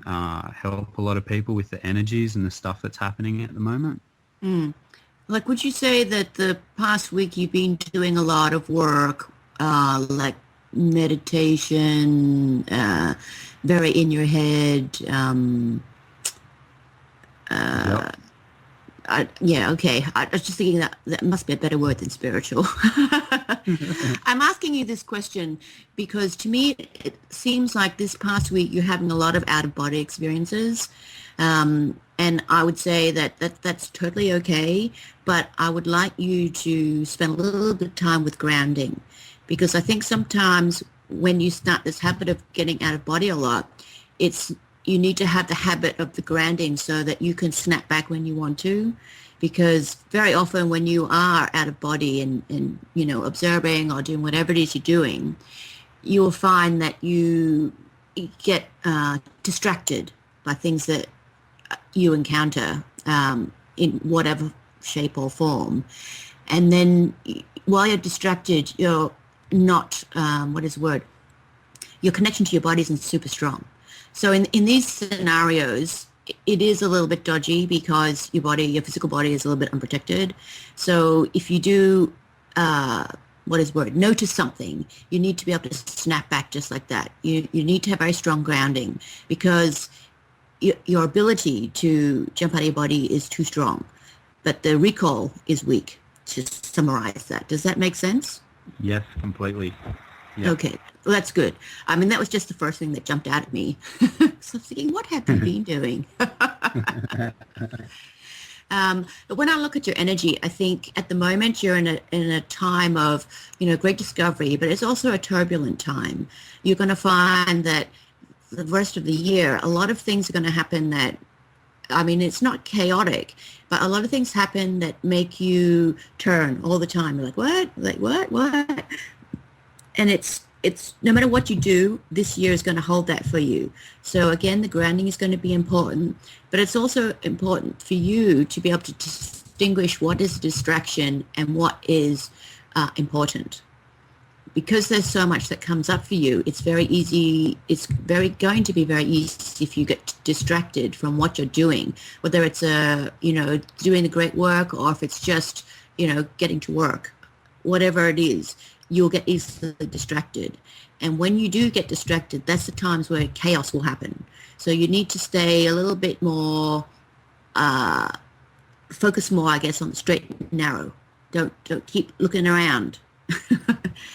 help a lot of people with the energies and the stuff that's happening at the moment. Like, would you say that the past week you've been doing a lot of work, like meditation, very in your head? Yep. Okay. I was just thinking that must be a better word than spiritual. I'm asking you this question because to me it seems like this past week you're having a lot of out-of-body experiences. And I would say that's totally okay, but I would like you to spend a little bit of time with grounding, because I think sometimes when you start this habit of getting out of body a lot, you need to have the habit of the grounding so that you can snap back when you want to, because very often when you are out of body and observing or doing whatever it is you're doing, you will find that you get distracted by things that you encounter in whatever shape or form. And then while you're distracted, you're not, your connection to your body isn't super strong. So in these scenarios, it is a little bit dodgy because your physical body is a little bit unprotected. So if you do, notice something, you need to be able to snap back just like that. You need to have very strong grounding because your ability to jump out of your body is too strong, but the recall is weak, to summarize that. Does that make sense? Yes, completely. Yep. Okay, well, that's good. I mean, that was just the first thing that jumped out at me. So I was thinking, what have you been doing? But when I look at your energy, I think at the moment you're in a time of, great discovery, but it's also a turbulent time. You're going to find that the rest of the year, a lot of things are going to happen that, it's not chaotic, but a lot of things happen that make you turn all the time. You're like, what? Like, what? And it's no matter what you do, this year is going to hold that for you. So again, the grounding is going to be important, but it's also important for you to be able to distinguish what is a distraction and what is important. Because there's so much that comes up for you, it's going to be very easy if you get distracted from what you're doing, whether it's doing the great work or if it's just, getting to work, whatever it is. You'll get easily distracted. And when you do get distracted, that's the times where chaos will happen. So you need to stay a little bit more, focus more, I guess, on the straight and narrow. Don't keep looking around.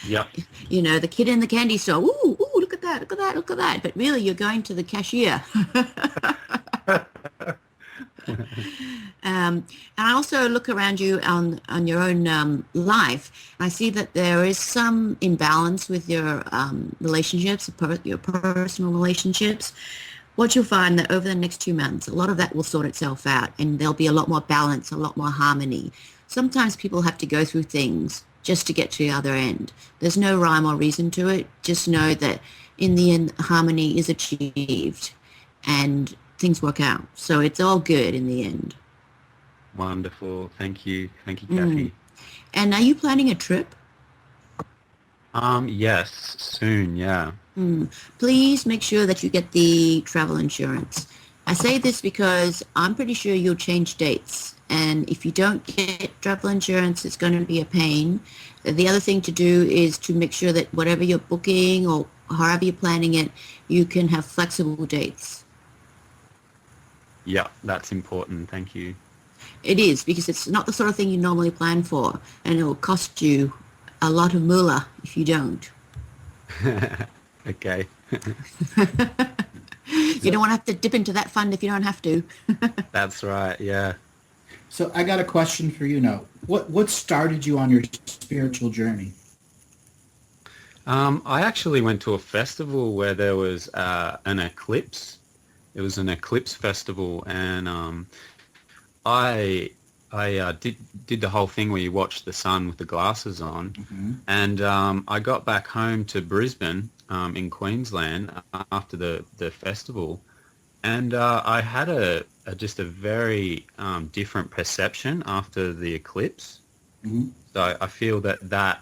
Yeah. The kid in the candy store, ooh, look at that. But really, you're going to the cashier. And I also look around you on your own life. I see that there is some imbalance with your relationships, your personal relationships. What you'll find that over the next 2 months, a lot of that will sort itself out, and there'll be a lot more balance, a lot more harmony. Sometimes people have to go through things just to get to the other end. There's no rhyme or reason to it. Just know that in the end, harmony is achieved, and things work out. So it's all good in the end. Wonderful. Thank you, Kathy. And are you planning a trip? Yes, soon, yeah. Please make sure that you get the travel insurance. I say this because I'm pretty sure you'll change dates. And if you don't get travel insurance, it's going to be a pain. The other thing to do is to make sure that whatever you're booking or however you're planning it, you can have flexible dates. Yeah, that's important. Thank you. It is, because it's not the sort of thing you normally plan for, and it will cost you a lot of moolah if you don't. Okay. You don't want to have to dip into that fund if you don't have to. That's right, yeah. So I got a question for you now. What started you on your spiritual journey? I actually went to a festival where there was an eclipse. It was an eclipse festival, and I did the whole thing where you watch the sun with the glasses on, and I got back home to Brisbane in Queensland after the festival, and I had just a very different perception after the eclipse. So I feel that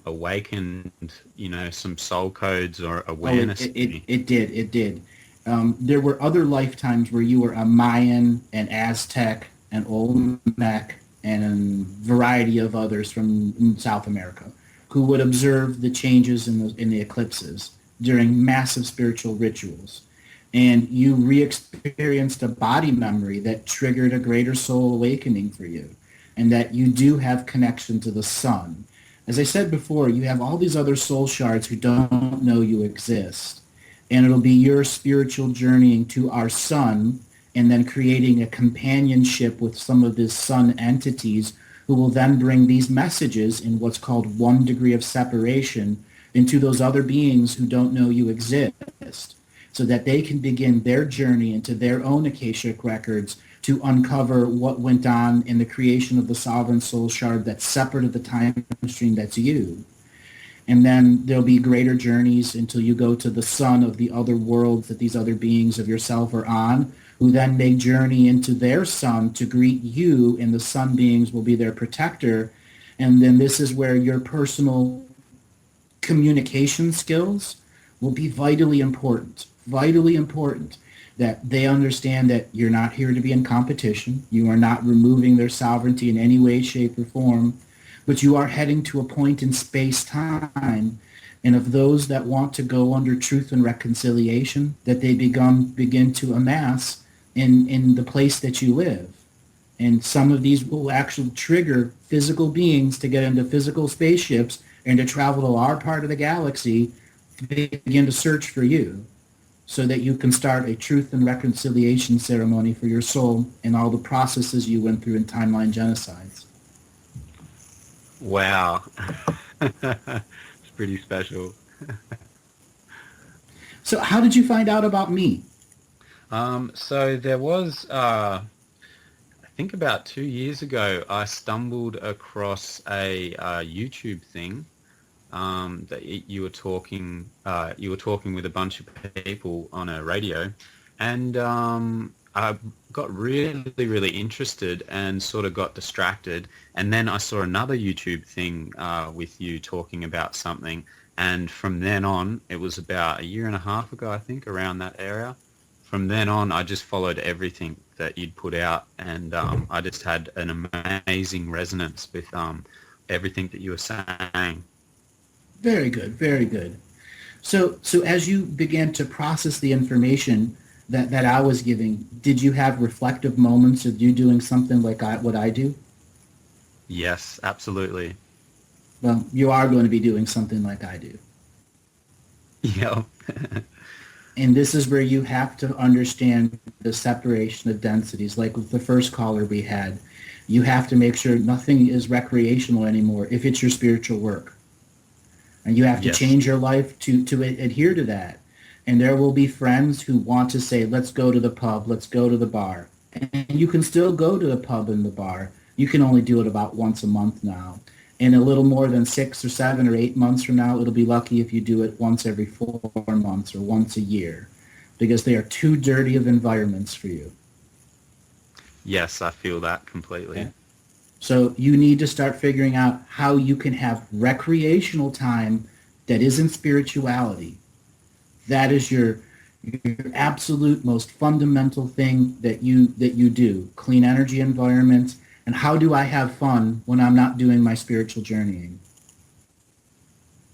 awakened, some soul codes or awareness. It did. There were other lifetimes where you were a Mayan, an Aztec, an Olmec, and a variety of others from South America who would observe the changes in the eclipses during massive spiritual rituals. And you re-experienced a body memory that triggered a greater soul awakening for you, and that you do have connection to the sun. As I said before, you have all these other soul shards who don't know you exist. And it'll be your spiritual journeying to our sun, and then creating a companionship with some of these sun entities who will then bring these messages in what's called 1 degree of separation into those other beings who don't know you exist, so that they can begin their journey into their own Akashic records to uncover what went on in the creation of the sovereign soul shard that's separate of the time stream that's you. And then there'll be greater journeys until you go to the sun of the other worlds that these other beings of yourself are on, who then may journey into their sun to greet you, and the sun beings will be their protector. And then this is where your personal communication skills will be vitally important, that they understand that you're not here to be in competition. You are not removing their sovereignty in any way, shape, or form, but you are heading to a point in space-time, and of those that want to go under truth and reconciliation, that they begin to amass in the place that you live. And some of these will actually trigger physical beings to get into physical spaceships and to travel to our part of the galaxy to begin to search for you, so that you can start a truth and reconciliation ceremony for your soul and all the processes you went through in timeline genocides. Wow. It's pretty special. So how did you find out about me? So there was, I think about 2 years ago, I stumbled across a YouTube thing that you were talking with a bunch of people on a radio, and I got really interested and sort of got distracted, and then I saw another YouTube thing with you talking about something, and from then on, it was about a year and a half ago, I think, around that area. From then on, I just followed everything that you'd put out, and I just had an amazing resonance with everything that you were saying. Very good, very good. So as you began to process the information that I was giving, did you have reflective moments of you doing something like what I do? Yes, absolutely. Well, you are going to be doing something like I do. Yeah. And this is where you have to understand the separation of densities. Like with the first caller we had, you have to make sure nothing is recreational anymore if it's your spiritual work. And you have to change your life to adhere to that. And there will be friends who want to say, let's go to the pub, let's go to the bar. And you can still go to the pub and the bar. You can only do it about once a month now. And a little more than 6 or 7 or 8 months from now, it'll be lucky if you do it once every 4 months or once a year, because they are too dirty of environments for you. Yes, I feel that completely. Okay. So you need to start figuring out how you can have recreational time that isn't spirituality. That is your absolute most fundamental thing that you do. Clean energy environments. And how do I have fun when I'm not doing my spiritual journeying?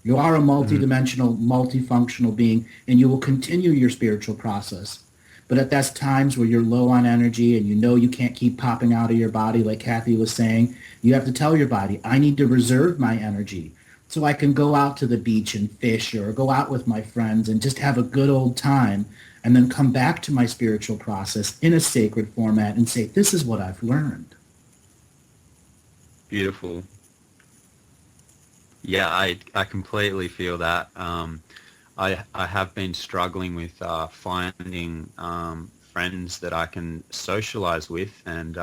You are a multidimensional, multifunctional being, and you will continue your spiritual process. But at those times where you're low on energy and you know you can't keep popping out of your body, like Kathy was saying, you have to tell your body, I need to reserve my energy so I can go out to the beach and fish or go out with my friends and just have a good old time, and then come back to my spiritual process in a sacred format and say, this is what I've learned. Beautiful. Yeah, I completely feel that. I have been struggling with finding friends that I can socialize with and,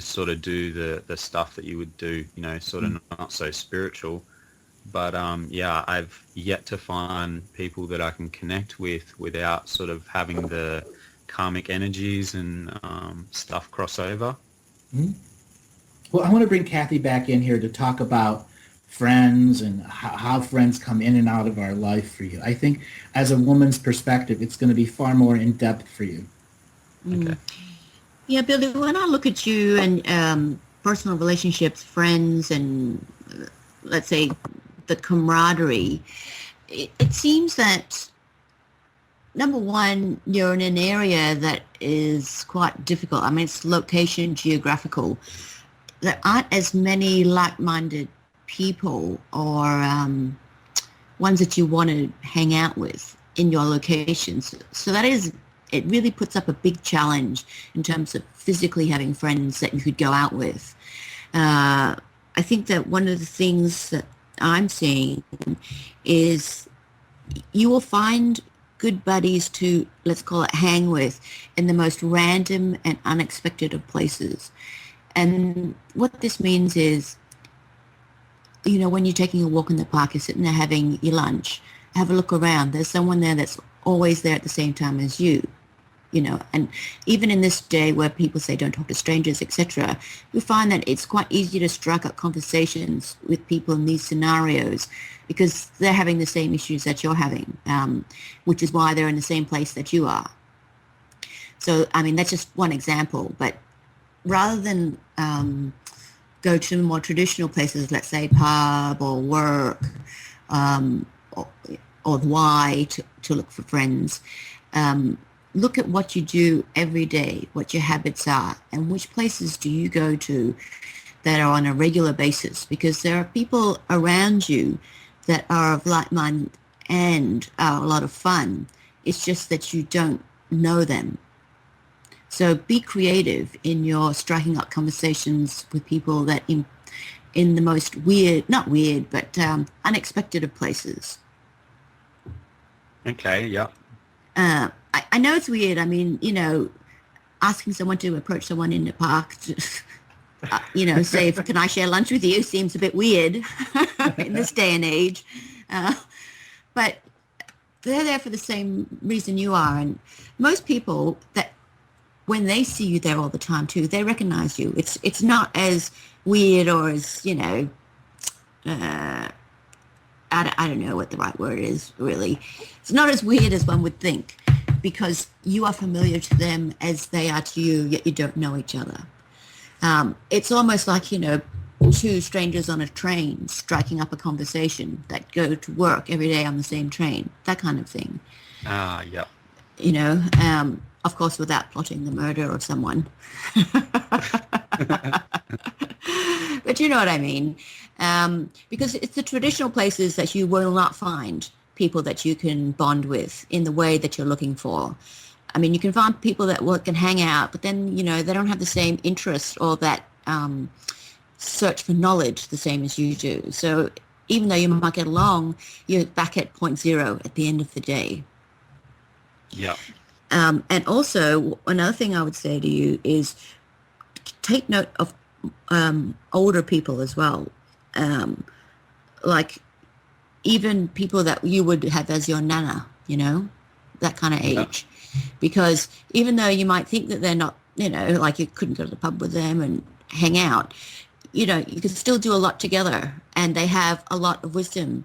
sort of do the stuff that you would do, sort of not so spiritual. But, I've yet to find people that I can connect with without sort of having the karmic energies and stuff cross over. Mm-hmm. Well, I want to bring Kathy back in here to talk about friends and how friends come in and out of our life for you. I think as a woman's perspective, it's going to be far more in-depth for you. Okay. Yeah, Billy, when I look at you and personal relationships, friends, and let's say the camaraderie, it seems that, number one, you're in an area that is quite difficult. I mean, it's location, geographical. There aren't as many like-minded people or ones that you want to hang out with in your locations. So it really puts up a big challenge in terms of physically having friends that you could go out with. I think that one of the things that I'm seeing is you will find good buddies to, let's call it, hang with in the most random and unexpected of places. And what this means is, when you're taking a walk in the park, you're sitting there having your lunch, have a look around. There's someone there that's always there at the same time as you, and even in this day where people say don't talk to strangers, etc., you find that it's quite easy to strike up conversations with people in these scenarios because they're having the same issues that you're having, which is why they're in the same place that you are. So, I mean, that's just one example. But rather than go to more traditional places, let's say pub or work, or the Y to look for friends, look at what you do every day, what your habits are, and which places do you go to that are on a regular basis, because there are people around you that are of like mind and are a lot of fun. It's just that you don't know them. So be creative in your striking up conversations with people that in the most weird, not weird, but unexpected of places. Okay, yeah. I know it's weird. I mean, asking someone to approach someone in the park, say, can I share lunch with you, seems a bit weird in this day and age. But they're there for the same reason you are. And most people, that when they see you there all the time too, they recognize you. It's not as weird or as, I don't know what the right word is, really. It's not as weird as one would think, because you are familiar to them as they are to you, yet you don't know each other. It's almost like, two strangers on a train striking up a conversation that go to work every day on the same train, that kind of thing. Yeah. Of course, without plotting the murder of someone. But you know what I mean. Because it's the traditional places that you will not find people that you can bond with in the way that you're looking for. I mean, you can find people that can hang out, but then, they don't have the same interest or that search for knowledge the same as you do. So even though you might get along, you're back at point zero at the end of the day. Yeah. And also, another thing I would say to you is take note of older people as well. Like even people that you would have as your nana, that kind of age. Because even though you might think that they're not, like you couldn't go to the pub with them and hang out, you can still do a lot together, and they have a lot of wisdom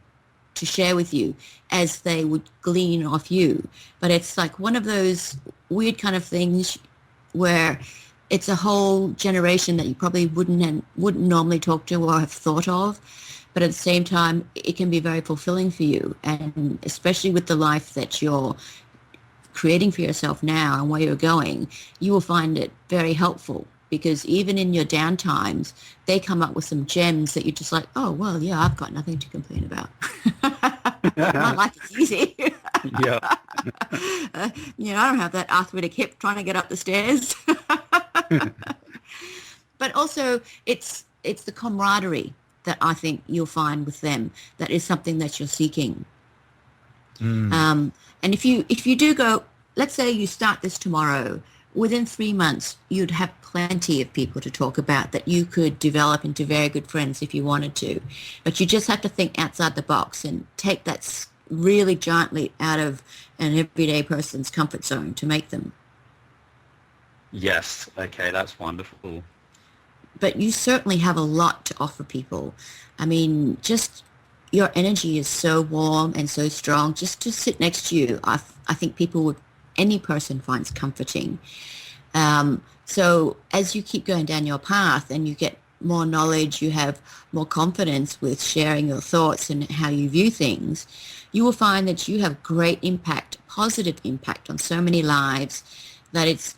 to share with you as they would glean off you. But it's like one of those weird kind of things where it's a whole generation that you probably wouldn't normally talk to or have thought of. But at the same time, it can be very fulfilling for you. And especially with the life that you're creating for yourself now and where you're going, you will find it very helpful, because even in your down times, they come up with some gems that you're just like, oh, well, yeah, I've got nothing to complain about. My life is easy. Yeah. I don't have that arthritic hip trying to get up the stairs. But also, it's the camaraderie that I think you'll find with them that is something that you're seeking. And if you do go, let's say you start this tomorrow, within 3 months, you'd have plenty of people to talk about that you could develop into very good friends if you wanted to. But you just have to think outside the box and take that really giant leap out of an everyday person's comfort zone to make them. Yes. Okay, that's wonderful. But you certainly have a lot to offer people. I mean, just your energy is so warm and so strong. Just to sit next to you, I think any person finds comforting. So as you keep going down your path and you get more knowledge, you have more confidence with sharing your thoughts and how you view things, you will find that you have great impact, positive impact on so many lives, that it's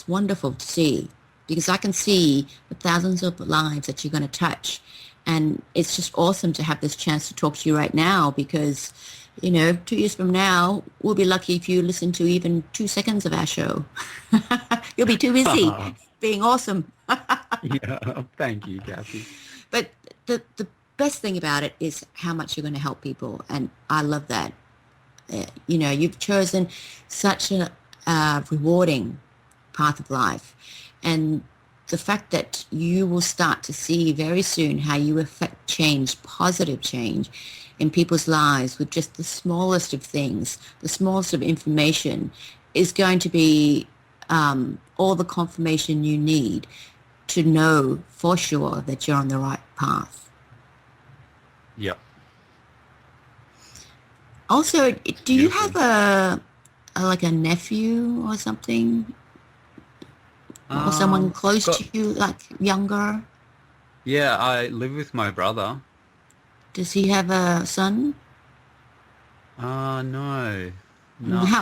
wonderful to see, because I can see the thousands of lives that you're going to touch. And it's just awesome to have this chance to talk to you right now, because 2 years from now, we'll be lucky if you listen to even 2 seconds of our show. You'll be too busy being awesome. Yeah, thank you, Kathy. But the best thing about it is how much you're going to help people, and I love that. You've chosen such a rewarding path of life, and the fact that you will start to see very soon how you affect change, positive change, in people's lives with just the smallest of things, the smallest of information, is going to be all the confirmation you need to know for sure that you're on the right path. Yep. Also, do you have like a nephew or something, or someone I've close to got, you, like younger? yeah, I live with my brother. Does he have a son? No, no,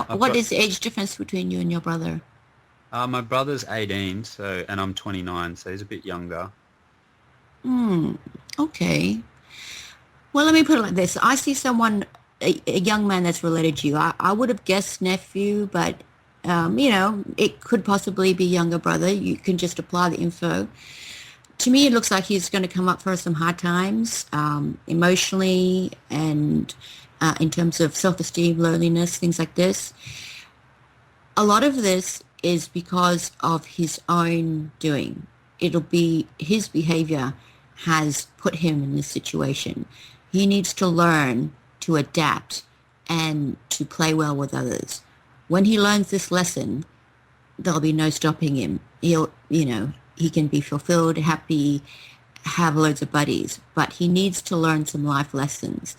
I've What got, is the age difference between you and your brother? my brother's 18, so, and I'm 29, so he's a bit younger. Hmm. Okay. Well, let me put it like this. I see someone, a young man that's related to you. I would have guessed nephew, but it could possibly be younger brother. You can just apply the info. To me, it looks like he's going to come up for some hard times, emotionally and in terms of self-esteem, loneliness, things like this. A lot of this is because of his own doing. It'll be his behavior has put him in this situation. He needs to learn to adapt and to play well with others. When he learns this lesson, there'll be no stopping him. He can be fulfilled, happy, have loads of buddies, but he needs to learn some life lessons.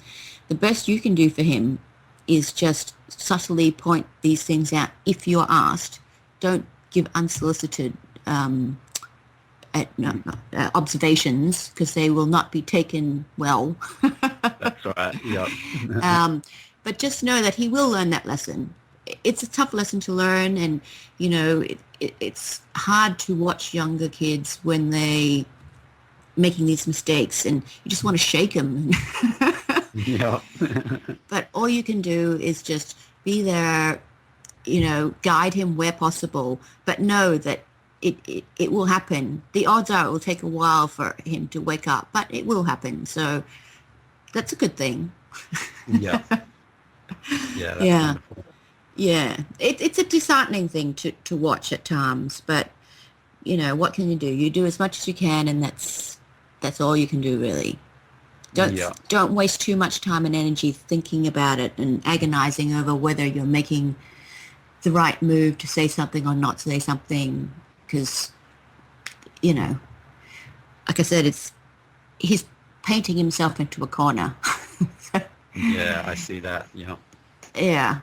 The best you can do for him is just subtly point these things out if you're asked. Don't give unsolicited observations because they will not be taken well. That's right. Yep. But just know that he will learn that lesson. It's a tough lesson to learn, and it's hard to watch younger kids when they making these mistakes, and you just want to shake them. Yeah. But all you can do is just be there, guide him where possible, but know that it will happen. The odds are it will take a while for him to wake up, but it will happen. So that's a good thing. Yeah. Yeah, that's Yeah. wonderful. Yeah. It's a disheartening thing to watch at times, but what can you do? You do as much as you can, and that's all you can do, really. Yeah. Don't waste too much time and energy thinking about it and agonizing over whether you're making the right move to say something or not say something, because like I said, he's painting himself into a corner. Yeah, I see that. Yeah. Yeah.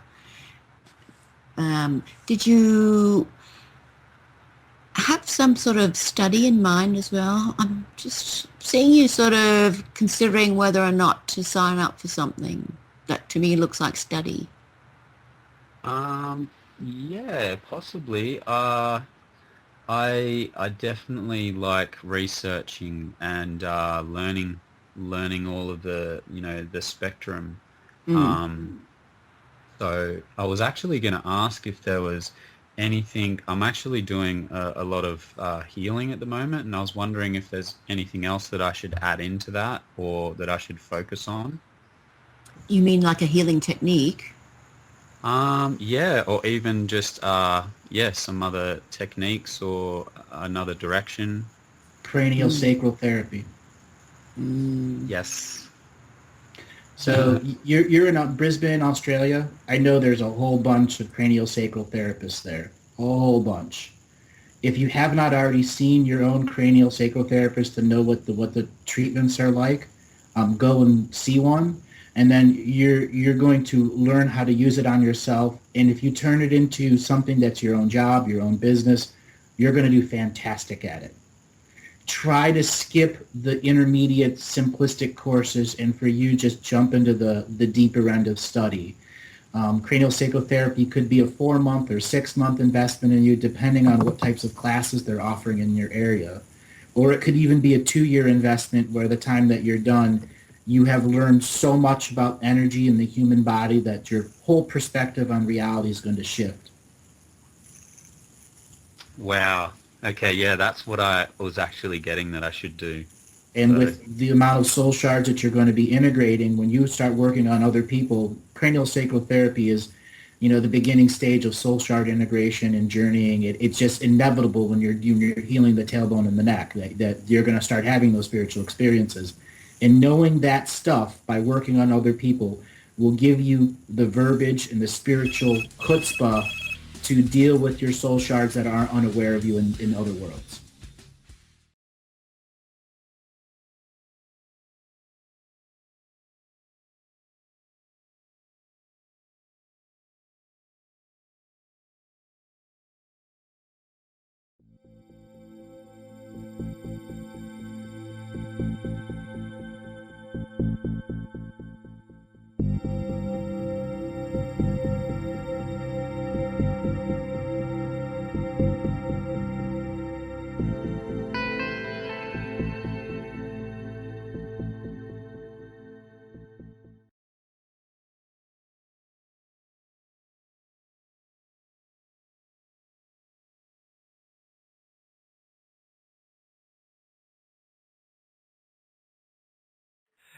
Did you have some sort of study in mind as well? I'm just seeing you sort of considering whether or not to sign up for something that to me looks like study. Yeah, possibly. I definitely like researching and learning all of the spectrum. Mm. Um, so I was actually going to ask if there was anything. I'm actually doing a lot of healing at the moment, and I was wondering if there's anything else that I should add into that or that I should focus on. You mean like a healing technique? Yeah, or even just yeah, some other techniques or another direction. Cranial Mm. sacral therapy. Mm. Yes. So you're in Brisbane, Australia. I know there's a whole bunch of cranial sacral therapists there. A whole bunch. If you have not already seen your own cranial sacral therapist to know what the treatments are like, go and see one, and then you're going to learn how to use it on yourself. And if you turn it into something that's your own job, your own business, you're going to do fantastic at it. Try to skip the intermediate simplistic courses and for you just jump into the deeper end of study. Cranial sacral therapy could be a 4-month or 6-month investment in you depending on what types of classes they're offering in your area. Or it could even be a 2-year investment where the time that you're done, you have learned so much about energy in the human body that your whole perspective on reality is going to shift. Wow. Okay, yeah, that's what I was actually getting that I should do. And So, with the amount of soul shards that you're going to be integrating, when you start working on other people, cranial sacral therapy is, the beginning stage of soul shard integration and journeying. It's just inevitable when you're healing the tailbone and the neck that you're going to start having those spiritual experiences. And knowing that stuff by working on other people will give you the verbiage and the spiritual chutzpah to deal with your soul shards that are unaware of you in other worlds.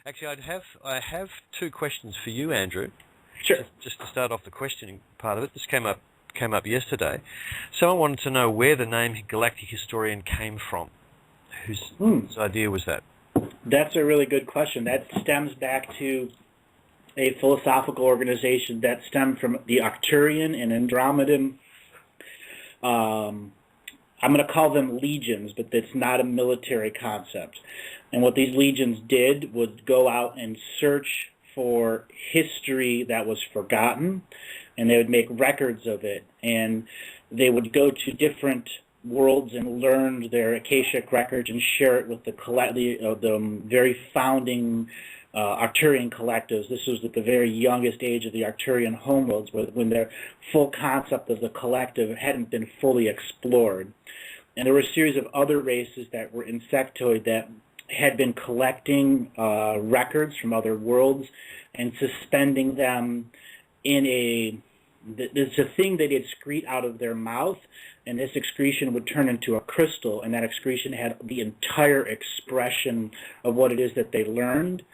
Actually, I have two questions for you, Andrew. Sure. Just to start off the questioning part of it, this came up yesterday. Someone wanted to know where the name Galactic Historian came from. Whose idea was that? That's a really good question. That stems back to a philosophical organization that stemmed from the Arcturian and Andromedan. I'm going to call them legions, but it's not a military concept. And what these legions did was go out and search for history that was forgotten, and they would make records of it. And they would go to different worlds and learn their Akashic records and share it with the very founding Arcturian collectives. This was at the very youngest age of the Arcturian homeworlds, when their full concept of the collective hadn't been fully explored. And there were a series of other races that were insectoid that had been collecting records from other worlds and suspending them in it's a thing that they'd excrete out of their mouth, and this excretion would turn into a crystal, and that excretion had the entire expression of what it is that they learned.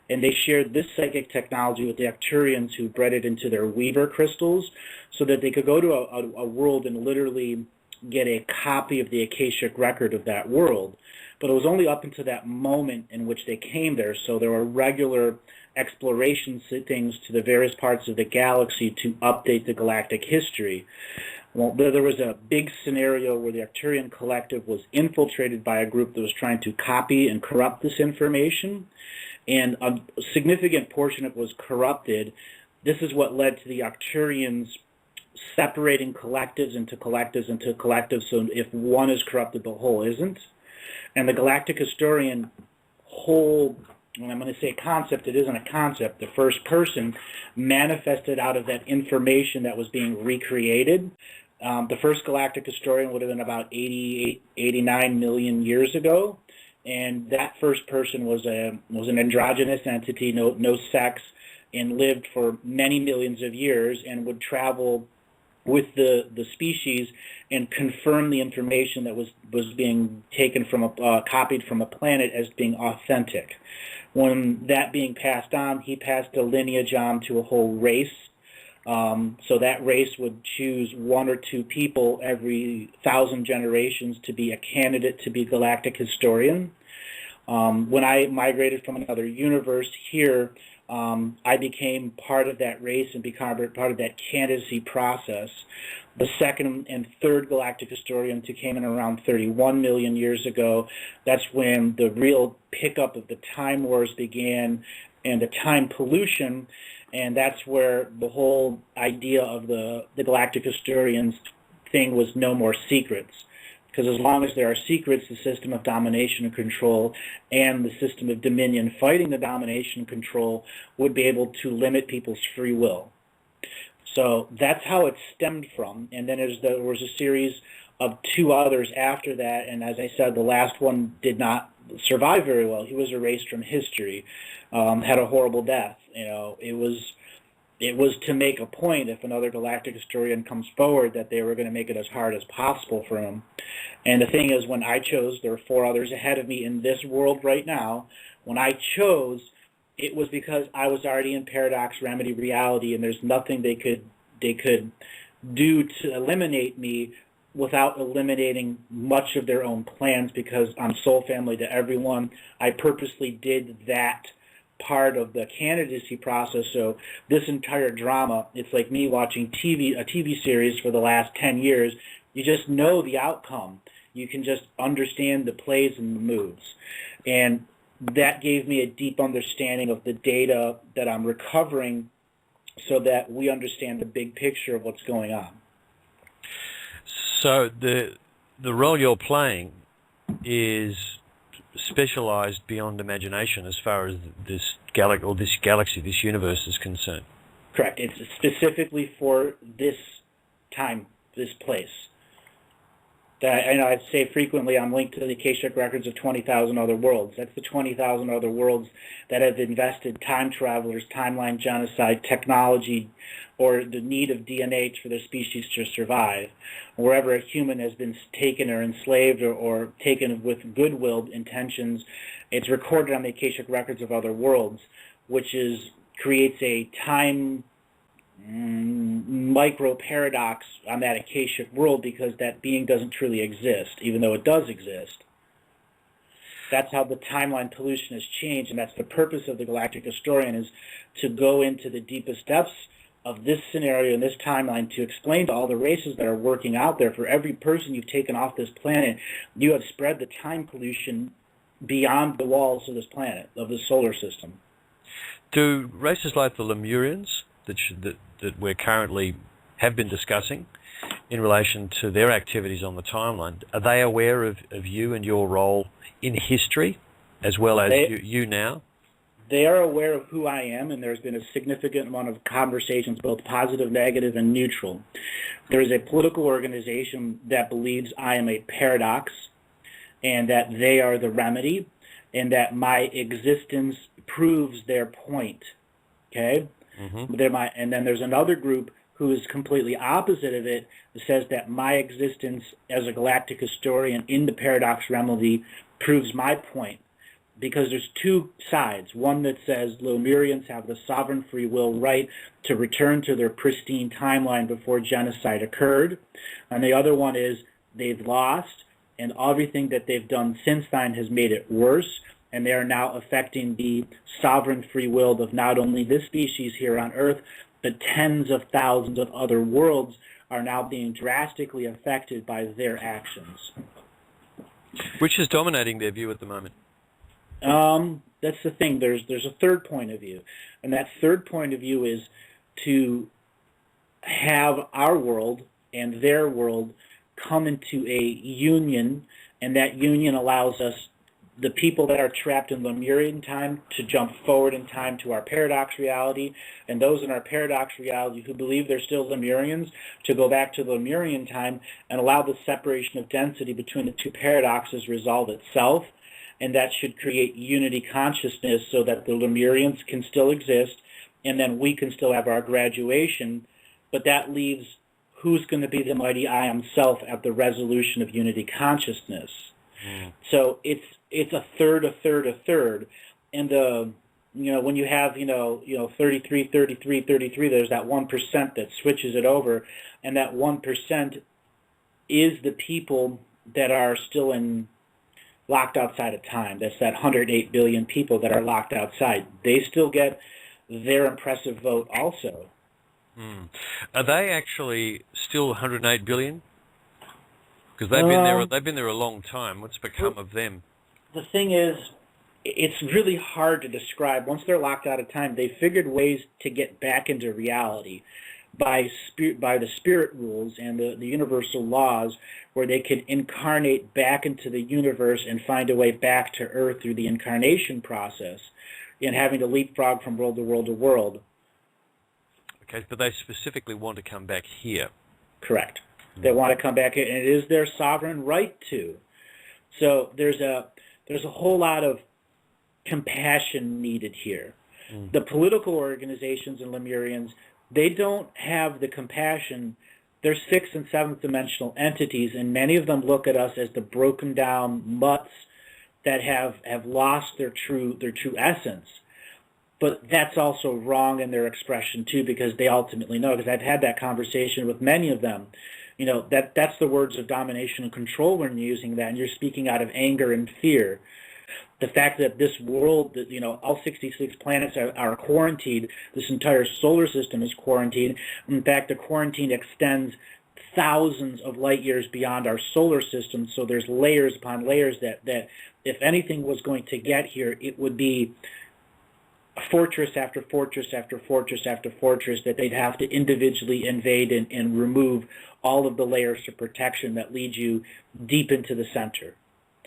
And they shared this psychic technology with the Arcturians, who bred it into their Weaver crystals, so that they could go to a world and literally get a copy of the Akashic record of that world. But it was only up until that moment in which they came there, so there were regular exploration things to the various parts of the galaxy to update the galactic history. Well, there was a big scenario where the Arcturian collective was infiltrated by a group that was trying to copy and corrupt this information, and a significant portion of it was corrupted. This is what led to the Arcturians separating collectives into collectives into collectives, so if one is corrupted, the whole isn't. And the Galactic Historian whole, when I'm going to say concept, it isn't a concept. The first person manifested out of that information that was being recreated. The first Galactic Historian would have been about 89 million years ago. And that first person was an androgynous entity, no sex, and lived for many millions of years and would travel with the species and confirm the information that was being taken from copied from a planet as being authentic. When that being passed on, he passed a lineage on to a whole race. So that race would choose one or two people every 1,000 generations to be a candidate to be Galactic Historian. When I migrated from another universe here, I became part of that race and became part of that candidacy process. The second and third Galactic Historians who came in around 31 million years ago, that's when the real pickup of the Time Wars began and the time pollution, and that's where the whole idea of the Galactic Historians thing was no more secrets. Because as long as there are secrets, the system of domination and control and the system of dominion fighting the domination and control would be able to limit people's free will. So that's how it stemmed from. And then there was a series of two others after that, and as I said, the last one did not survive very well. He was erased from history, had a horrible death. It was to make a point, if another Galactic Historian comes forward, that they were going to make it as hard as possible for him. And the thing is, when I chose, there were 4 others ahead of me in this world right now. When I chose, it was because I was already in Paradox Remedy reality, and there's nothing they could do to eliminate me without eliminating much of their own plans, because I'm soul family to everyone. I purposely did that part of the candidacy process. So this entire drama, it's like me watching a TV series for the last 10 years. You just know the outcome. You can just understand the plays and the moves. And that gave me a deep understanding of the data that I'm recovering so that we understand the big picture of what's going on. So the role you're playing is specialized beyond imagination as far as this galaxy, this universe is concerned. Correct. It's specifically for this time, this place. I say frequently, I'm linked to the Akashic Records of 20,000 other worlds. That's the 20,000 other worlds that have invested time travelers, timeline genocide, technology, or the need of DNA for their species to survive. Wherever a human has been taken or enslaved or taken with goodwill intentions, it's recorded on the Akashic Records of other worlds, which creates a time micro paradox on that Akashic world, because that being doesn't truly exist, even though it does exist. That's how the timeline pollution has changed, and that's the purpose of the Galactic Historian, is to go into the deepest depths of this scenario and this timeline to explain to all the races that are working out there. For every person you've taken off this planet, you have spread the time pollution beyond the walls of this planet, of the solar system. Do races like the Lemurians that we currently have been discussing in relation to their activities on the timeline, are they aware of you and your role in history as well as you now? They are aware of who I am, and there's been a significant amount of conversations, both positive, negative, and neutral. There is a political organization that believes I am a paradox and that they are the remedy and that my existence proves their point. Okay? Mm-hmm. And then there's another group who is completely opposite of it, that says that my existence as a galactic historian in the paradox remedy proves my point. Because there's two sides. One that says Lemurians have the sovereign free will right to return to their pristine timeline before genocide occurred. And the other one is they've lost, and everything that they've done since then has made it worse. And they are now affecting the sovereign free will of not only this species here on Earth, but tens of thousands of other worlds are now being drastically affected by their actions. Which is dominating their view at the moment? That's the thing. There's a third point of view, and that third point of view is to have our world and their world come into a union, and that union allows us, the people that are trapped in Lemurian time, to jump forward in time to our paradox reality, and those in our paradox reality who believe they're still Lemurians to go back to Lemurian time and allow the separation of density between the two paradoxes resolve itself. And that should create unity consciousness so that the Lemurians can still exist, and then we can still have our graduation. But that leaves who's going to be the mighty I am self at the resolution of unity consciousness. Mm. So it's a third, a third, a third. And when you have 33, 33, 33, there's that 1% that switches it over, and that 1% is the people that are still locked outside of time. That's that 108 billion people that are locked outside. They still get their impressive vote also. Mm. Are they actually still 108 billion? Because they've been there a long time. What's become of them? The thing is, it's really hard to describe. Once they're locked out of time, they figured ways to get back into reality by the spirit rules and the universal laws, where they could incarnate back into the universe and find a way back to Earth through the incarnation process, and having to leapfrog from world to world to world. Okay, but they specifically want to come back here. Correct. They want to come back here, and it is their sovereign right to. So there's a whole lot of compassion needed here. Mm. The political organizations in Lemurians, they don't have the compassion. They're sixth and seventh dimensional entities, and many of them look at us as the broken down mutts that have lost their true essence. But that's also wrong in their expression too, because they ultimately know, because I've had that conversation with many of them. That's the words of domination and control when you're using that, and you're speaking out of anger and fear. The fact that this world, that all 66 planets are quarantined, this entire solar system is quarantined. In fact, the quarantine extends thousands of light years beyond our solar system, so there's layers upon layers that if anything was going to get here, it would be fortress after fortress after fortress after fortress that they'd have to individually invade and remove all of the layers of protection that lead you deep into the center.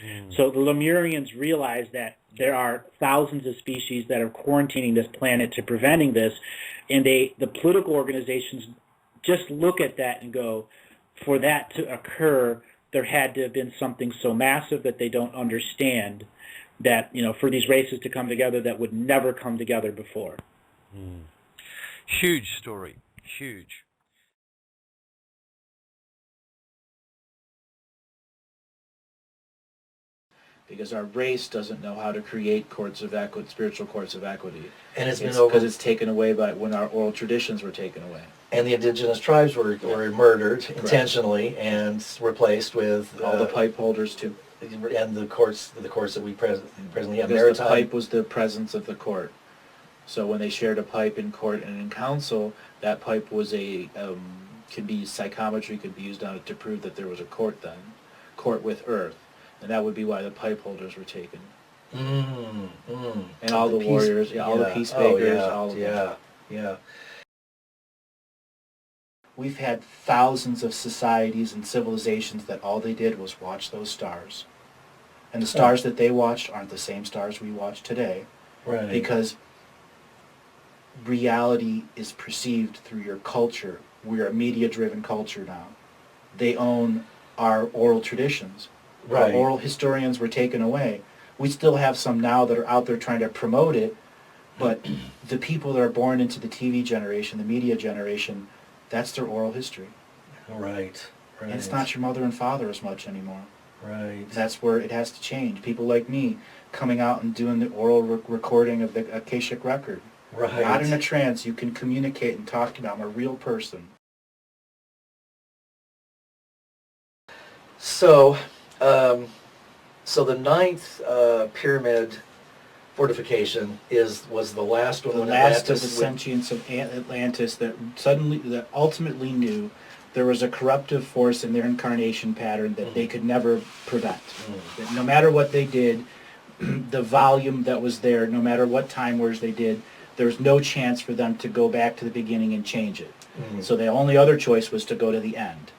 Mm. So the Lemurians realize that there are thousands of species that are quarantining this planet to preventing this, and the political organizations just look at that and go, for that to occur, there had to have been something so massive that they don't understand that, for these races to come together that would never come together before. Huge story. Huge. Because our race doesn't know how to create courts of equity, spiritual courts of equity. And it's been because it's taken away by when our oral traditions were taken away. And the indigenous tribes were murdered intentionally and replaced with all the pipe holders too. And the courts that we presently have. Because the pipe was the presence of the court. So when they shared a pipe in court and in council, that pipe was could be psychometry, could be used on it to prove that there was a court then, court with earth. And that would be why the pipe holders were taken. And all the warriors, all the peacemakers, all of them. Yeah. We've had thousands of societies and civilizations that all they did was watch those stars. And the stars that they watched aren't the same stars we watch today. Right. Because reality is perceived through your culture. We're a media-driven culture now. They own our oral traditions. Right. Our oral historians were taken away. We still have some now that are out there trying to promote it, but the people that are born into the TV generation, the media generation, that's their oral history. Right. And it's not your mother and father as much anymore. Right. That's where it has to change. People like me coming out and doing the oral recording of the Akashic Record. Right. Not in a trance. You can communicate and talk to me. I'm a real person. So the ninth pyramid fortification was the last one. The last of the sentients of Atlantis that ultimately knew there was a corruptive force in their incarnation pattern that they could never prevent. That no matter what they did, the volume that was there, no matter what time wars they did, there was no chance for them to go back to the beginning and change it. So the only other choice was to go to the end.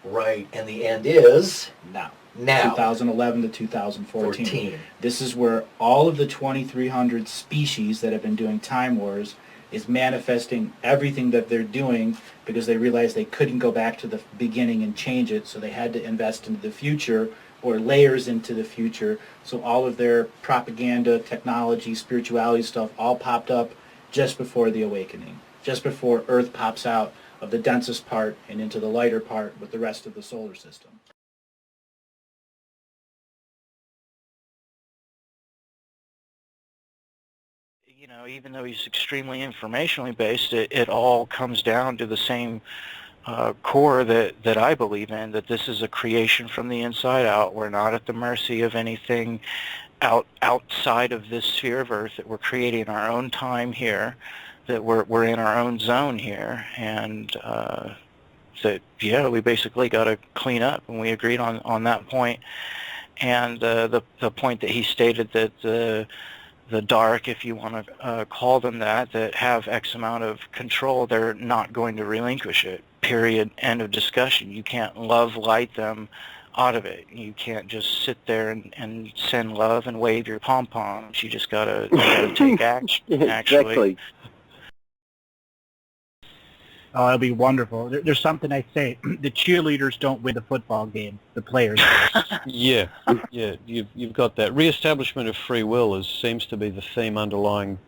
Right, and the end is now. 2011 to 2014. This is where all of the 2,300 species that have been doing time wars is manifesting everything that they're doing because they realized they couldn't go back to the beginning and change it, so they had to invest into the future or layers into the future. So all of their propaganda, technology, spirituality stuff all popped up just before the awakening, just before Earth pops out of the densest part and into the lighter part with the rest of the solar system. You know, even though he's extremely informationally based, it all comes down to the same core that I believe in, that this is a creation from the inside out. We're not at the mercy of anything outside of this sphere of Earth, that we're creating our own time here, that we're in our own zone here, and that, yeah, we basically got to clean up, and we agreed on that point. And the point that he stated that the dark, if you want to call them that have X amount of control, they're not going to relinquish it. Period. End of discussion. You can't love light them out of it. You can't just sit there and send love and wave your pom-poms. You just got to take action, actually. Exactly. Oh, it'll be wonderful. There's something I say. The cheerleaders don't win the football game. The players do. Yeah. You've got that. Re-establishment of free will seems to be the theme underlying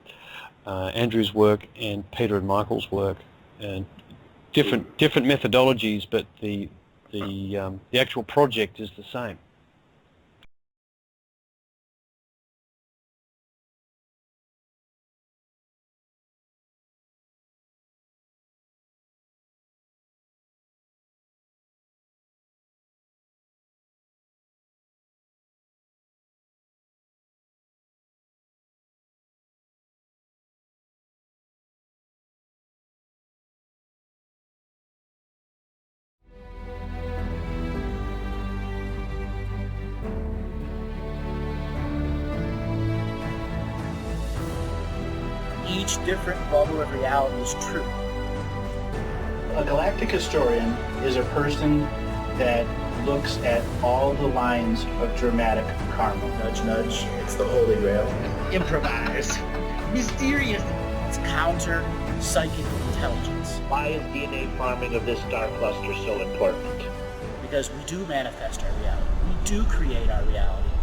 Andrew's work and Peter and Michael's work, and different methodologies, but the actual project is the same. Each different bubble of reality is true. A galactic historian is a person that looks at all the lines of dramatic karma. Nudge, nudge, it's the Holy Grail. Improvise. Mysterious. It's counter psychic intelligence. Why is DNA farming of this star cluster so important? because we do manifest our reality. We do create our reality.